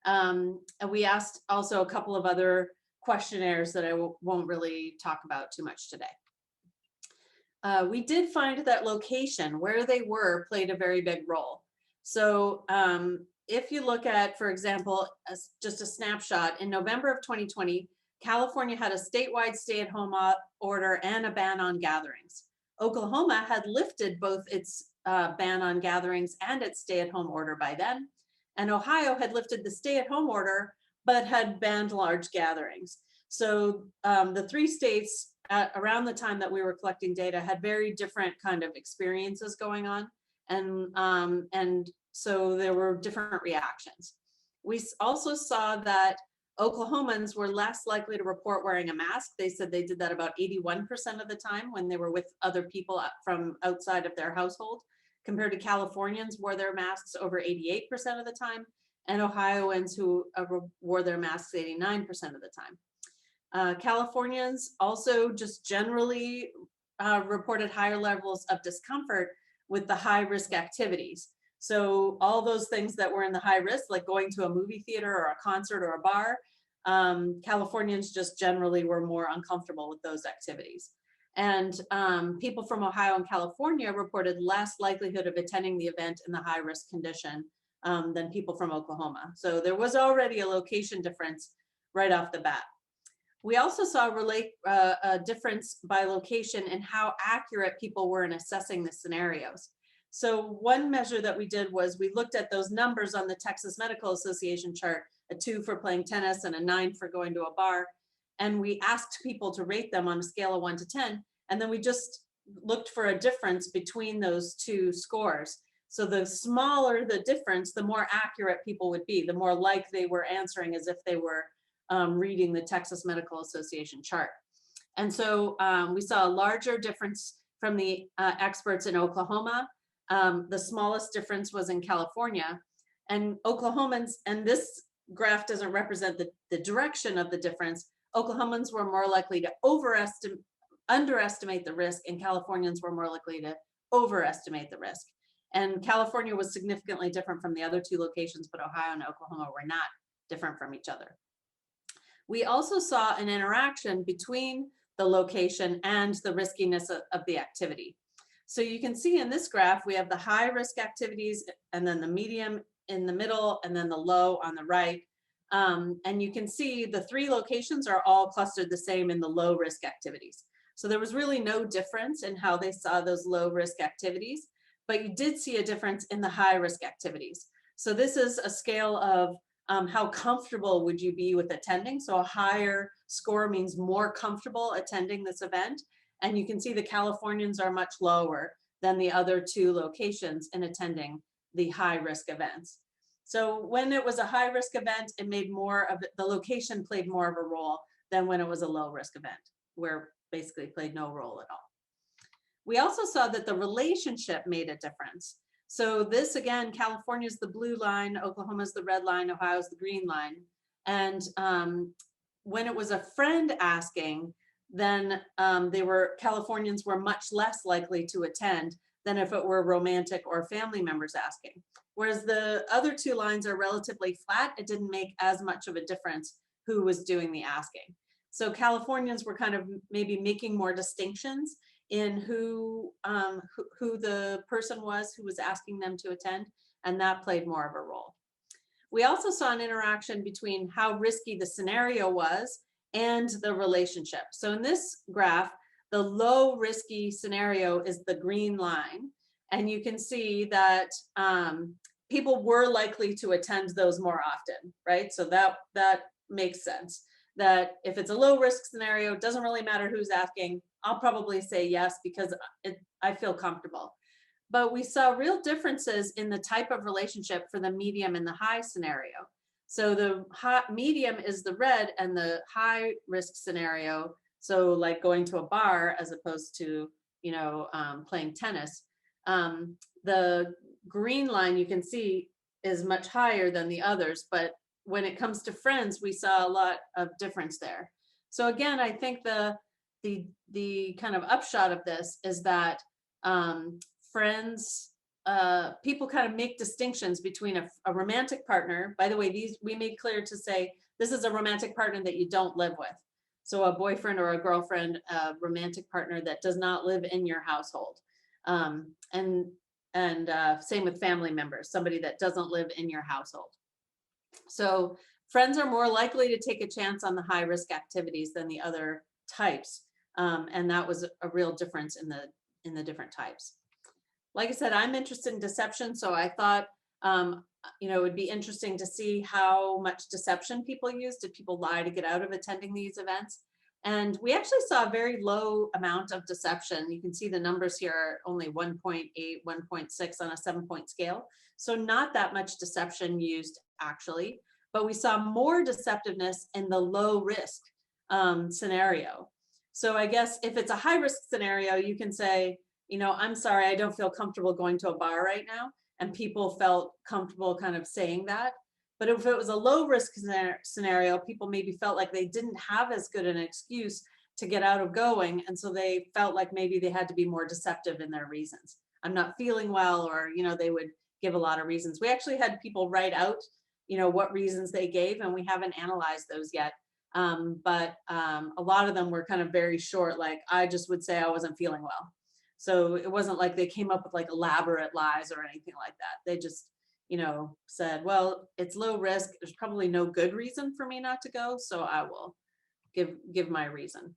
And we asked also a couple of other questionnaires that I won't really talk about too much today. We did find that location, where they were, played a very big role. So if you look at, for example, just a snapshot, in November of 2020, California had a statewide stay-at-home order and a ban on gatherings. Oklahoma had lifted both its ban on gatherings and its stay-at-home order by then. And Ohio had lifted the stay-at-home order, but had banned large gatherings. So the 3 states around the time that we were collecting data had very different kind of experiences going on. And so there were different reactions. We also saw that Oklahomans were less likely to report wearing a mask. They said they did that about 81% of the time when they were with other people from outside of their household, compared to Californians wore their masks over 88% of the time, and Ohioans who wore their masks 89% of the time. Californians also just generally reported higher levels of discomfort with the high risk activities. So all those things that were in the high risk, like going to a movie theater or a concert or a bar, Californians just generally were more uncomfortable with those activities. And people from Ohio and California reported less likelihood of attending the event in the high risk condition than people from Oklahoma. So there was already a location difference right off the bat. We also saw a difference by location in how accurate people were in assessing the scenarios. So one measure that we did was we looked at those numbers on the Texas Medical Association chart, a 2 for playing tennis and a 9 for going to a bar. And we asked people to rate them on a scale of 1 to 10. And then we just looked for a difference between those two scores. So the smaller the difference, the more accurate people would be, the more like they were answering as if they were reading the Texas Medical Association chart. And so we saw a larger difference from the experts in Oklahoma. The smallest difference was in California. And Oklahomans, and this graph doesn't represent the direction of the difference, Oklahomans were more likely to underestimate the risk, and Californians were more likely to overestimate the risk. And California was significantly different from the other two locations, but Ohio and Oklahoma were not different from each other. We also saw an interaction between the location and the riskiness of the activity. So you can see in this graph, we have the high risk activities and then the medium in the middle and then the low on the right. And you can see the 3 locations are all clustered the same in the low risk activities. So there was really no difference in how they saw those low risk activities, but you did see a difference in the high risk activities. So this is a scale of how comfortable would you be with attending? So a higher score means more comfortable attending this event. And you can see the Californians are much lower than the other 2 locations in attending the high risk events. So when it was a high risk event, it made more of the location played more of a role than when it was a low risk event, where basically played no role at all. We also saw that the relationship made a difference. So this, again, California is the blue line, Oklahoma is the red line, Ohio is the green line. And when it was a friend asking, then Californians were much less likely to attend than if it were romantic or family members asking. Whereas the other 2 lines are relatively flat, it didn't make as much of a difference who was doing the asking. So Californians were kind of maybe making more distinctions in who the person was who was asking them to attend, and that played more of a role. We also saw an interaction between how risky the scenario was and the relationship. So in this graph, the low risky scenario is the green line, and you can see that people were likely to attend those more often, right? So that makes sense. That if it's a low risk scenario, it doesn't really matter who's asking, I'll probably say yes because I feel comfortable. But we saw real differences in the type of relationship for the medium and the high scenario. So the medium is the red and the high risk scenario. So like going to a bar as opposed to, playing tennis. The green line you can see is much higher than the others, but when it comes to friends, we saw a lot of difference there. So again, I think the kind of upshot of this is that friends, people kind of make distinctions between a romantic partner. By the way, these we made clear to say this is a romantic partner that you don't live with. So a boyfriend or a girlfriend, a romantic partner that does not live in your household. And same with family members, somebody that doesn't live in your household. So friends are more likely to take a chance on the high risk activities than the other types. And that was a real difference in the different types. Like I said, I'm interested in deception. So I thought, it would be interesting to see how much deception people use. Did people lie to get out of attending these events? And we actually saw a very low amount of deception. You can see the numbers here are only 1.8, 1.6 on a 7-point scale. So not that much deception used actually, but we saw more deceptiveness in the low risk scenario. So I guess if it's a high risk scenario, you can say, I'm sorry, I don't feel comfortable going to a bar right now. And people felt comfortable kind of saying that. But if it was a low risk scenario, people maybe felt like they didn't have as good an excuse to get out of going. And so they felt like maybe they had to be more deceptive in their reasons. I'm not feeling well, or, they would give a lot of reasons. We actually had people write out, what reasons they gave, and we haven't analyzed those yet. But a lot of them were kind of very short, like I just would say I wasn't feeling well. So it wasn't like they came up with like elaborate lies or anything like that. They just, said, well, it's low risk. There's probably no good reason for me not to go, so I will give my reason.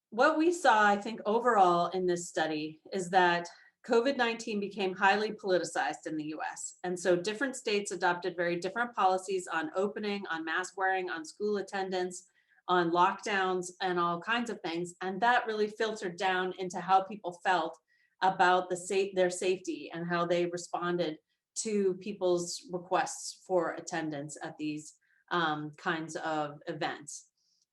What we saw, I think, overall in this study is that COVID-19 became highly politicized in the US. And so different states adopted very different policies on opening, on mask wearing, on school attendance, on lockdowns, and all kinds of things. And that really filtered down into how people felt about their safety and how they responded to people's requests for attendance at these kinds of events.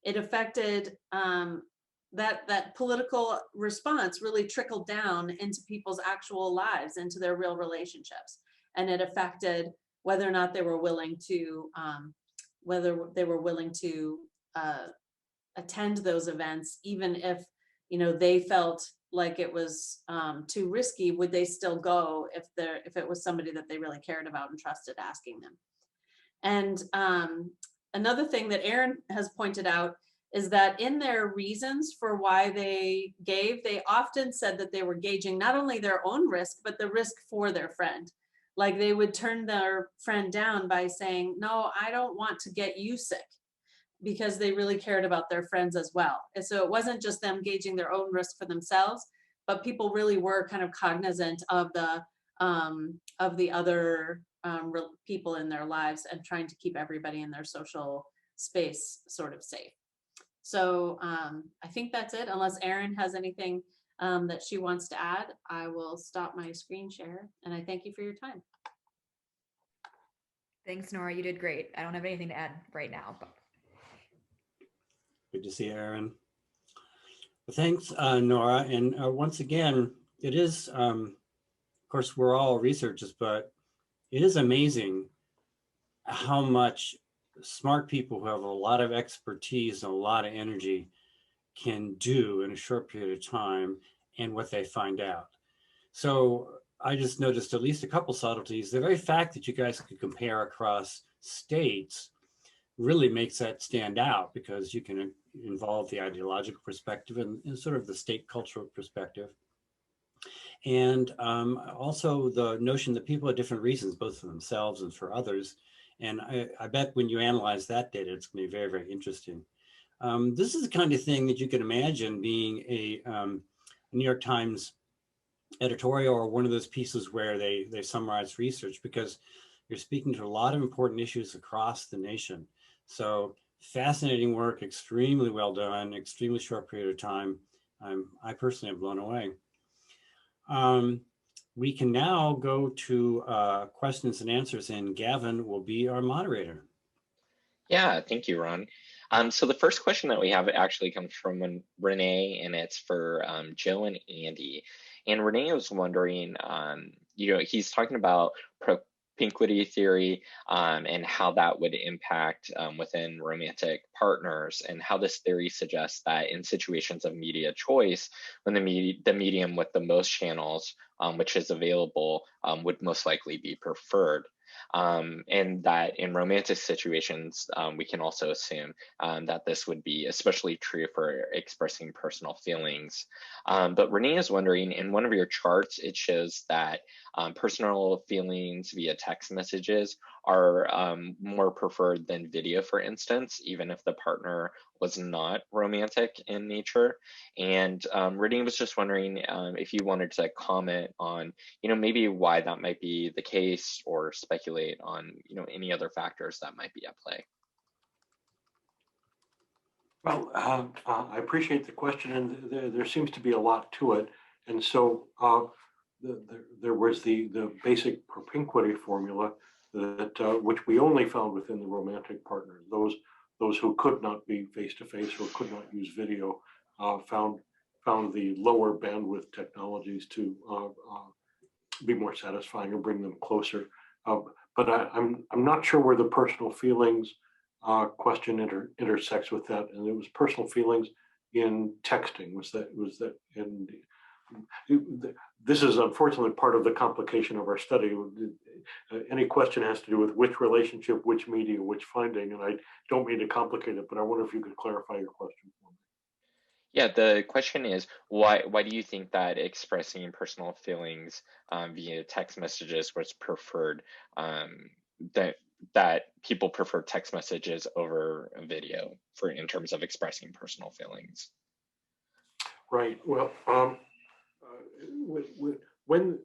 It affected that political response really trickled down into people's actual lives, into their real relationships. And it affected whether or not they were willing to, attend those events, even if, they felt like it was too risky. Would they still go if it was somebody that they really cared about and trusted asking them? And another thing that Erin has pointed out is that in their reasons for why they gave, they often said that they were gauging not only their own risk, but the risk for their friend. Like they would turn their friend down by saying, no, I don't want to get you sick, because they really cared about their friends as well. And so it wasn't just them gauging their own risk for themselves, but people really were kind of cognizant of the other people in their lives and trying to keep everybody in their social space sort of safe. So I think that's it. Unless Erin has anything that she wants to add, I will stop my screen share. And I thank you for your time. Thanks, Nora. You did great. I don't have anything to add right now. But... Good to see you, Erin. Thanks, Nora. And once again, it is, of course, we're all researchers, but it is amazing how much smart people who have a lot of expertise and a lot of energy can do in a short period of time and what they find out. So I just noticed at least a couple subtleties. The very fact that you guys could compare across states really makes that stand out, because you can involve the ideological perspective and sort of the state cultural perspective. And also the notion that people have different reasons, both for themselves and for others. And I bet when you analyze that data, it's going to be very, very interesting. This is the kind of thing that you can imagine being a New York Times editorial or one of those pieces where they summarize research, because you're speaking to a lot of important issues across the nation. So fascinating work, extremely well done, extremely short period of time. I personally am blown away. We can now go to questions and answers, and Gavin will be our moderator. Yeah, thank you, Ron. So the first question that we have actually comes from Renee, and it's for Joe and Andy. And Renee was wondering, he's talking about Propinquity theory and how that would impact within romantic partners, and how this theory suggests that in situations of media choice, when the medium with the most channels, which is available, would most likely be preferred. And that in romantic situations, we can also assume that this would be especially true for expressing personal feelings. But Renee is wondering, in one of your charts, it shows that personal feelings via text messages are more preferred than video, for instance, even if the partner was not romantic in nature. And Renee was just wondering if you wanted to comment on, maybe why that might be the case, or speculate on, any other factors that might be at play. Well, I appreciate the question, and there seems to be a lot to it. And so there was the basic propinquity formula that which we only found within the romantic partners. Those who could not be face-to-face or could not use video found the lower bandwidth technologies to be more satisfying or bring them closer. But I'm not sure where the personal feelings question intersects with that. And it was personal feelings in texting. Was that in this is unfortunately part of the complication of our study. Any question has to do with which relationship, which media, which finding, and I don't mean to complicate it, but I wonder if you could clarify your question for me. Yeah, the question is, why do you think that expressing personal feelings via text messages was preferred, that people prefer text messages over a video in terms of expressing personal feelings? Right. Well, when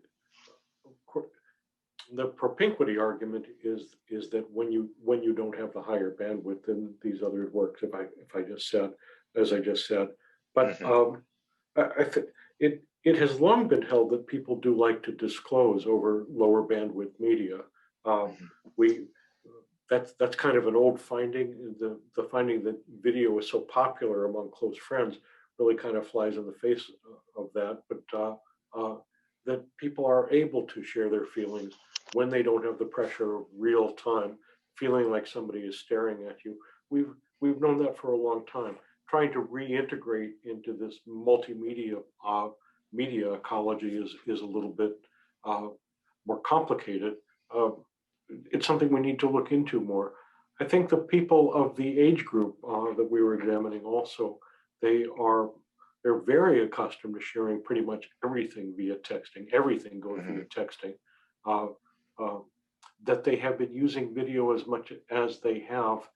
the propinquity argument is that when you don't have the higher bandwidth than these other works, if I just said, as I just said, but I think it has long been held that people do like to disclose over lower bandwidth media. That's kind of an old finding. The finding that video is so popular among close friends really kind of flies in the face of that. But that people are able to share their feelings when they don't have the pressure of real time, feeling like somebody is staring at you. We've known that for a long time. Trying to reintegrate into this multimedia media ecology is a little bit more complicated. It's something we need to look into more. I think the people of the age group that we were examining also, they're very accustomed to sharing pretty much everything via texting. Everything goes via texting. That they have been using video as much as they have.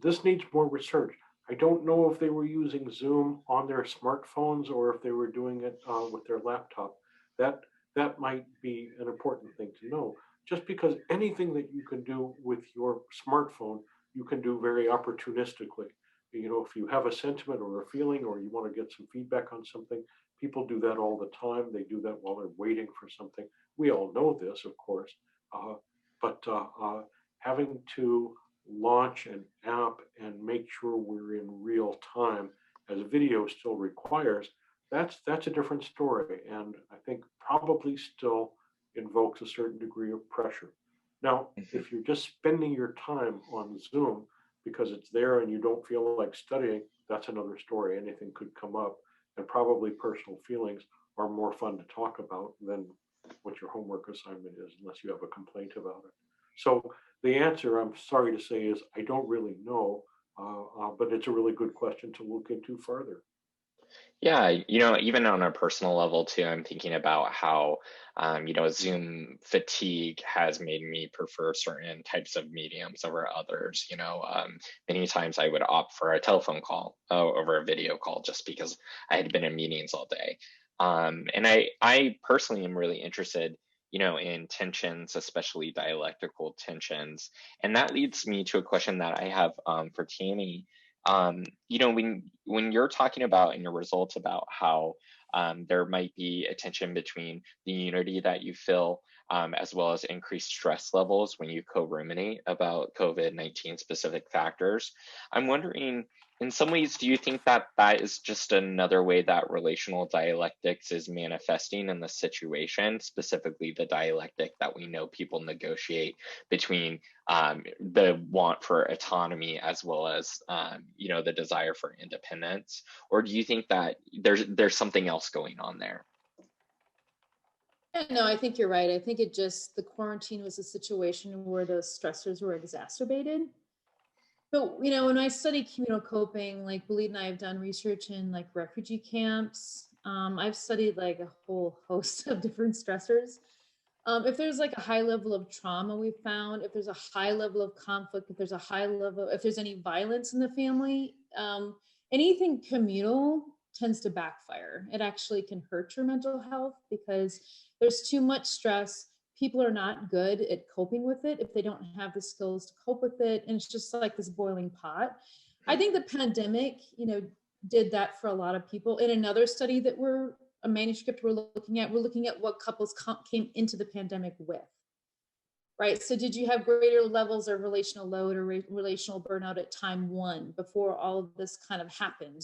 This needs more research. I don't know if they were using Zoom on their smartphones or if they were doing it with their laptop. That might be an important thing to know. Just because anything that you can do with your smartphone, you can do very opportunistically. You know, if you have a sentiment or a feeling, or you want to get some feedback on something, people do that all the time. They do that while they're waiting for something. We all know this, of course, but having to launch an app and make sure we're in real time, as video still requires, that's a different story, and I think probably still invokes a certain degree of pressure. Now, if you're just spending your time on Zoom because it's there and you don't feel like studying, that's another story. Anything could come up, and probably personal feelings are more fun to talk about than what your homework assignment is, unless you have a complaint about it. So the answer, I'm sorry to say, is I don't really know, but it's a really good question to look into further. Yeah, even on a personal level too, I'm thinking about how, Zoom fatigue has made me prefer certain types of mediums over others. Many times I would opt for a telephone call over a video call just because I had been in meetings all day. And I personally am really interested, in tensions, especially dialectical tensions. And that leads me to a question that I have for Tammy. When you're talking about in your results about how there might be a tension between the unity that you feel as well as increased stress levels when you co-ruminate about COVID-19 specific factors, I'm wondering, in some ways, do you think that that is just another way that relational dialectics is manifesting in the situation, specifically the dialectic that we know people negotiate between the want for autonomy as well as the desire for independence? Or do you think that there's something else going on there? Yeah, no, I think you're right. I think the quarantine was a situation where those stressors were exacerbated. But, when I study communal coping, like Believe and I have done research in like refugee camps. I've studied like a whole host of different stressors. If there's like a high level of trauma we found, if there's a high level of conflict, if there's any violence in the family, anything communal tends to backfire. It actually can hurt your mental health because there's too much stress. People are not good at coping with it if they don't have the skills to cope with it. And it's just like this boiling pot. I think the pandemic, did that for a lot of people. In another study that a manuscript we're looking at what couples came into the pandemic with, right? So did you have greater levels of relational load or relational burnout at time one before all of this kind of happened?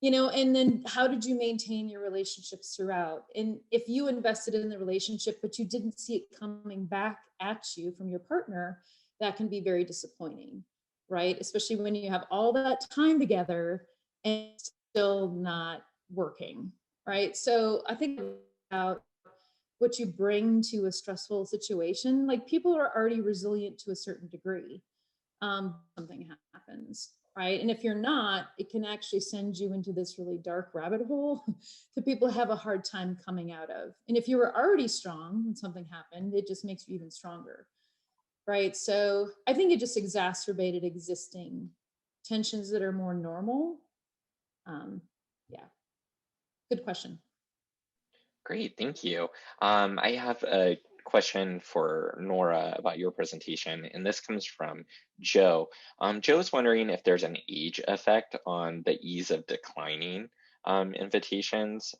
And then how did you maintain your relationships throughout? And if you invested in the relationship, but you didn't see it coming back at you from your partner, that can be very disappointing, right? Especially when you have all that time together and still not working, right? So I think about what you bring to a stressful situation. Like, people are already resilient to a certain degree. Something happens, right? And if you're not, it can actually send you into this really dark rabbit hole that people have a hard time coming out of. And if you were already strong when something happened, it just makes you even stronger, right? So I think it just exacerbated existing tensions that are more normal. Yeah, good question. Great, thank you. I have a question for Nora about your presentation, and this comes from Joe. Joe is wondering if there's an age effect on the ease of declining invitations.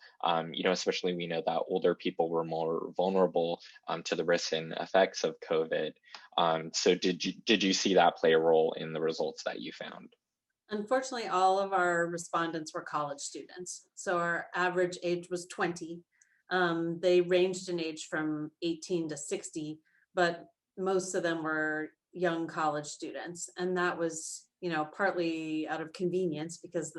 Especially we know that older people were more vulnerable to the risks and effects of COVID. So did you see that play a role in the results that you found? Unfortunately, all of our respondents were college students. So our average age was 20. They ranged in age from 18 to 60, but most of them were young college students. And that was, partly out of convenience because,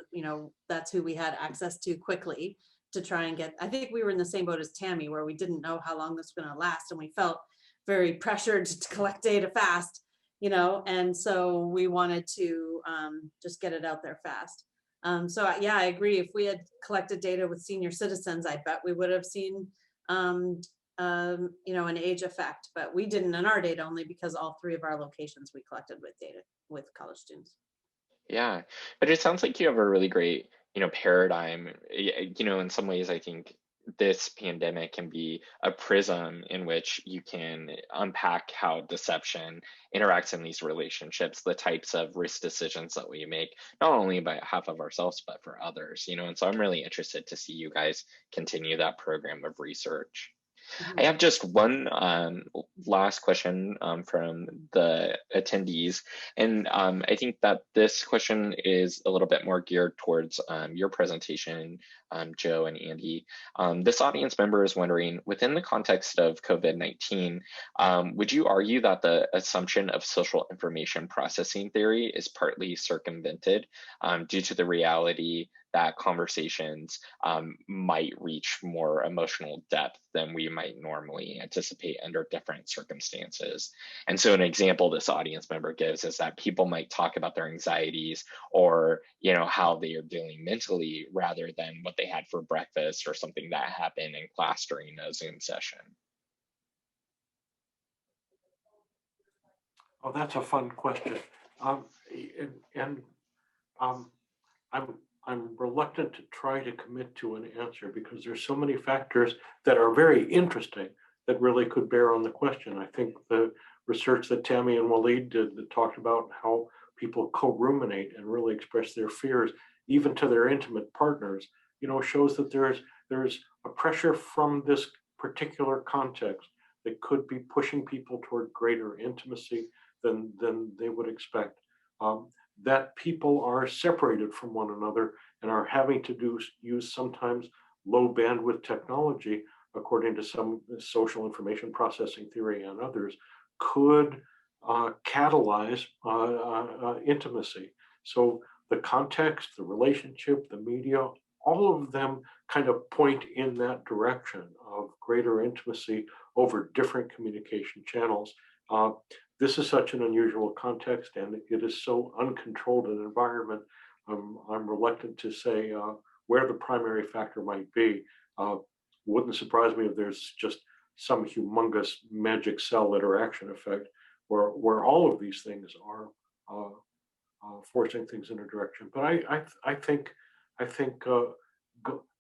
that's who we had access to quickly to try and get. I think we were in the same boat as Tammy, where we didn't know how long this was going to last. And we felt very pressured to collect data fast, and so we wanted to just get it out there fast. So yeah, I agree. If we had collected data with senior citizens, I bet we would have seen, an age effect, but we didn't in our data, only because all 3 of our locations we collected with data with college students. Yeah, but it sounds like you have a really great, paradigm. In some ways, I think this pandemic can be a prism in which you can unpack how deception interacts in these relationships, the types of risk decisions that we make, not only by behalf of ourselves, but for others, and so I'm really interested to see you guys continue that program of research. I have just one last question from the attendees, and I think that this question is a little bit more geared towards your presentation, Joe and Andy. This audience member is wondering, within the context of COVID-19, would you argue that the assumption of social information processing theory is partly circumvented due to the reality that conversations might reach more emotional depth than we might normally anticipate under different circumstances? And so an example this audience member gives is that people might talk about their anxieties or how they are dealing mentally rather than what they had for breakfast or something that happened in class during a Zoom session. Oh, that's a fun question. I'm reluctant to try to commit to an answer because there's so many factors that are very interesting that really could bear on the question. I think the research that Tammy and Waleed did that talked about how people co-ruminate and really express their fears, even to their intimate partners, shows that there's a pressure from this particular context that could be pushing people toward greater intimacy than they would expect. That people are separated from one another and are having to use sometimes low bandwidth technology, according to some social information processing theory and others, could catalyze intimacy. So the context, the relationship, the media, all of them kind of point in that direction of greater intimacy over different communication channels. This is such an unusual context, and it is so uncontrolled an environment. I'm reluctant to say where the primary factor might be. Wouldn't surprise me if there's just some humongous magic cell interaction effect where all of these things are forcing things in a direction. But I think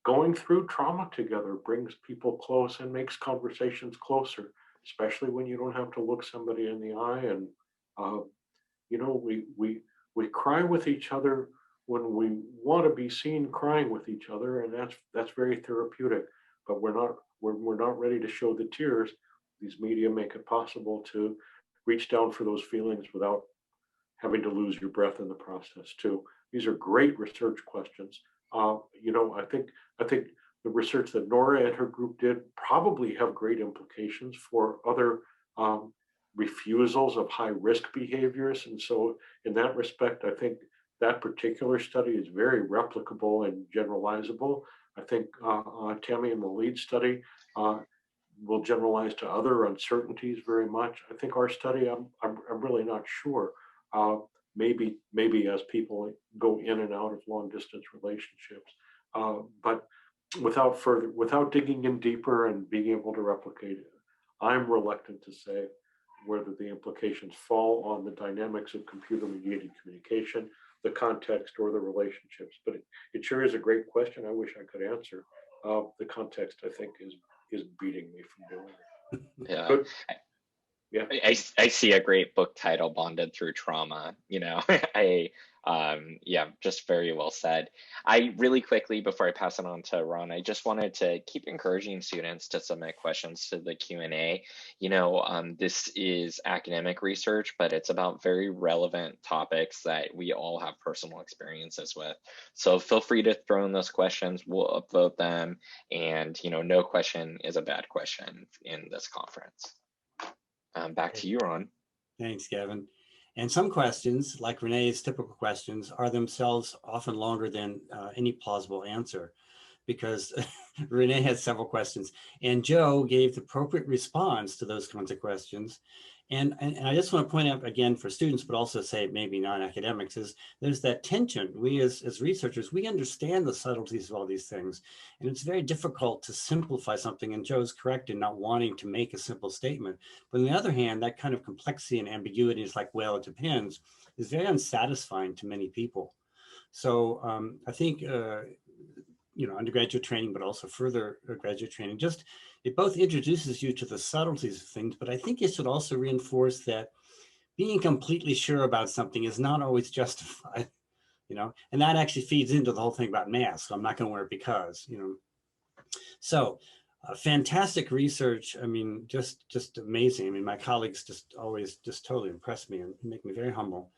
going through trauma together brings people close and makes conversations closer, especially when you don't have to look somebody in the eye. And we cry with each other when we want to be seen crying with each other, and that's very therapeutic. But we're not ready to show the tears. These media make it possible to reach down for those feelings without having to lose your breath in the process too. These are great research questions. I think the research that Nora and her group did probably have great implications for other refusals of high risk behaviors. And so in that respect, I think that particular study is very replicable and generalizable. I think Tammy in the lead study will generalize to other uncertainties very much. I think our study, I'm really not sure. Maybe as people go in and out of long distance relationships, but without digging in deeper and being able to replicate it, I'm reluctant to say whether the implications fall on the dynamics of computer mediated communication, the context, or the relationships. But it sure is a great question. I wish I could answer. The context, I think, is beating me from doing it. Yeah. Good. Yeah. I see a great book title, Bonded Through Trauma, you know. Yeah, just very well said. I really quickly, before I pass it on to Ron, I just wanted to keep encouraging students to submit questions to the Q&A. You know, this is academic research, but it's about very relevant topics that we all have personal experiences with. So feel free to throw in those questions, we'll upload them, and you know, no question is a bad question in this conference. Back to you, Ron. Thanks, Gavin. And some questions, like Renee's typical questions, are themselves often longer than any plausible answer, because Renee had several questions, and Joe gave the appropriate response to those kinds of questions. And I just want to point out again for students, but also say maybe non-academics, is there's that tension. We as researchers, we understand the subtleties of all these things, and it's very difficult to simplify something, and Joe's correct in not wanting to make a simple statement. But on the other hand, that kind of complexity and ambiguity is like, well, it depends, is very unsatisfying to many people. So I think, you know, undergraduate training, but also further graduate training, just it both introduces you to the subtleties of things, but I think it should also reinforce that being completely sure about something is not always justified, you know, and that actually feeds into the whole thing about masks. So I'm not going to wear it because, you know. So fantastic research. I mean, just amazing. I mean, my colleagues just always just totally impress me and make me very humble.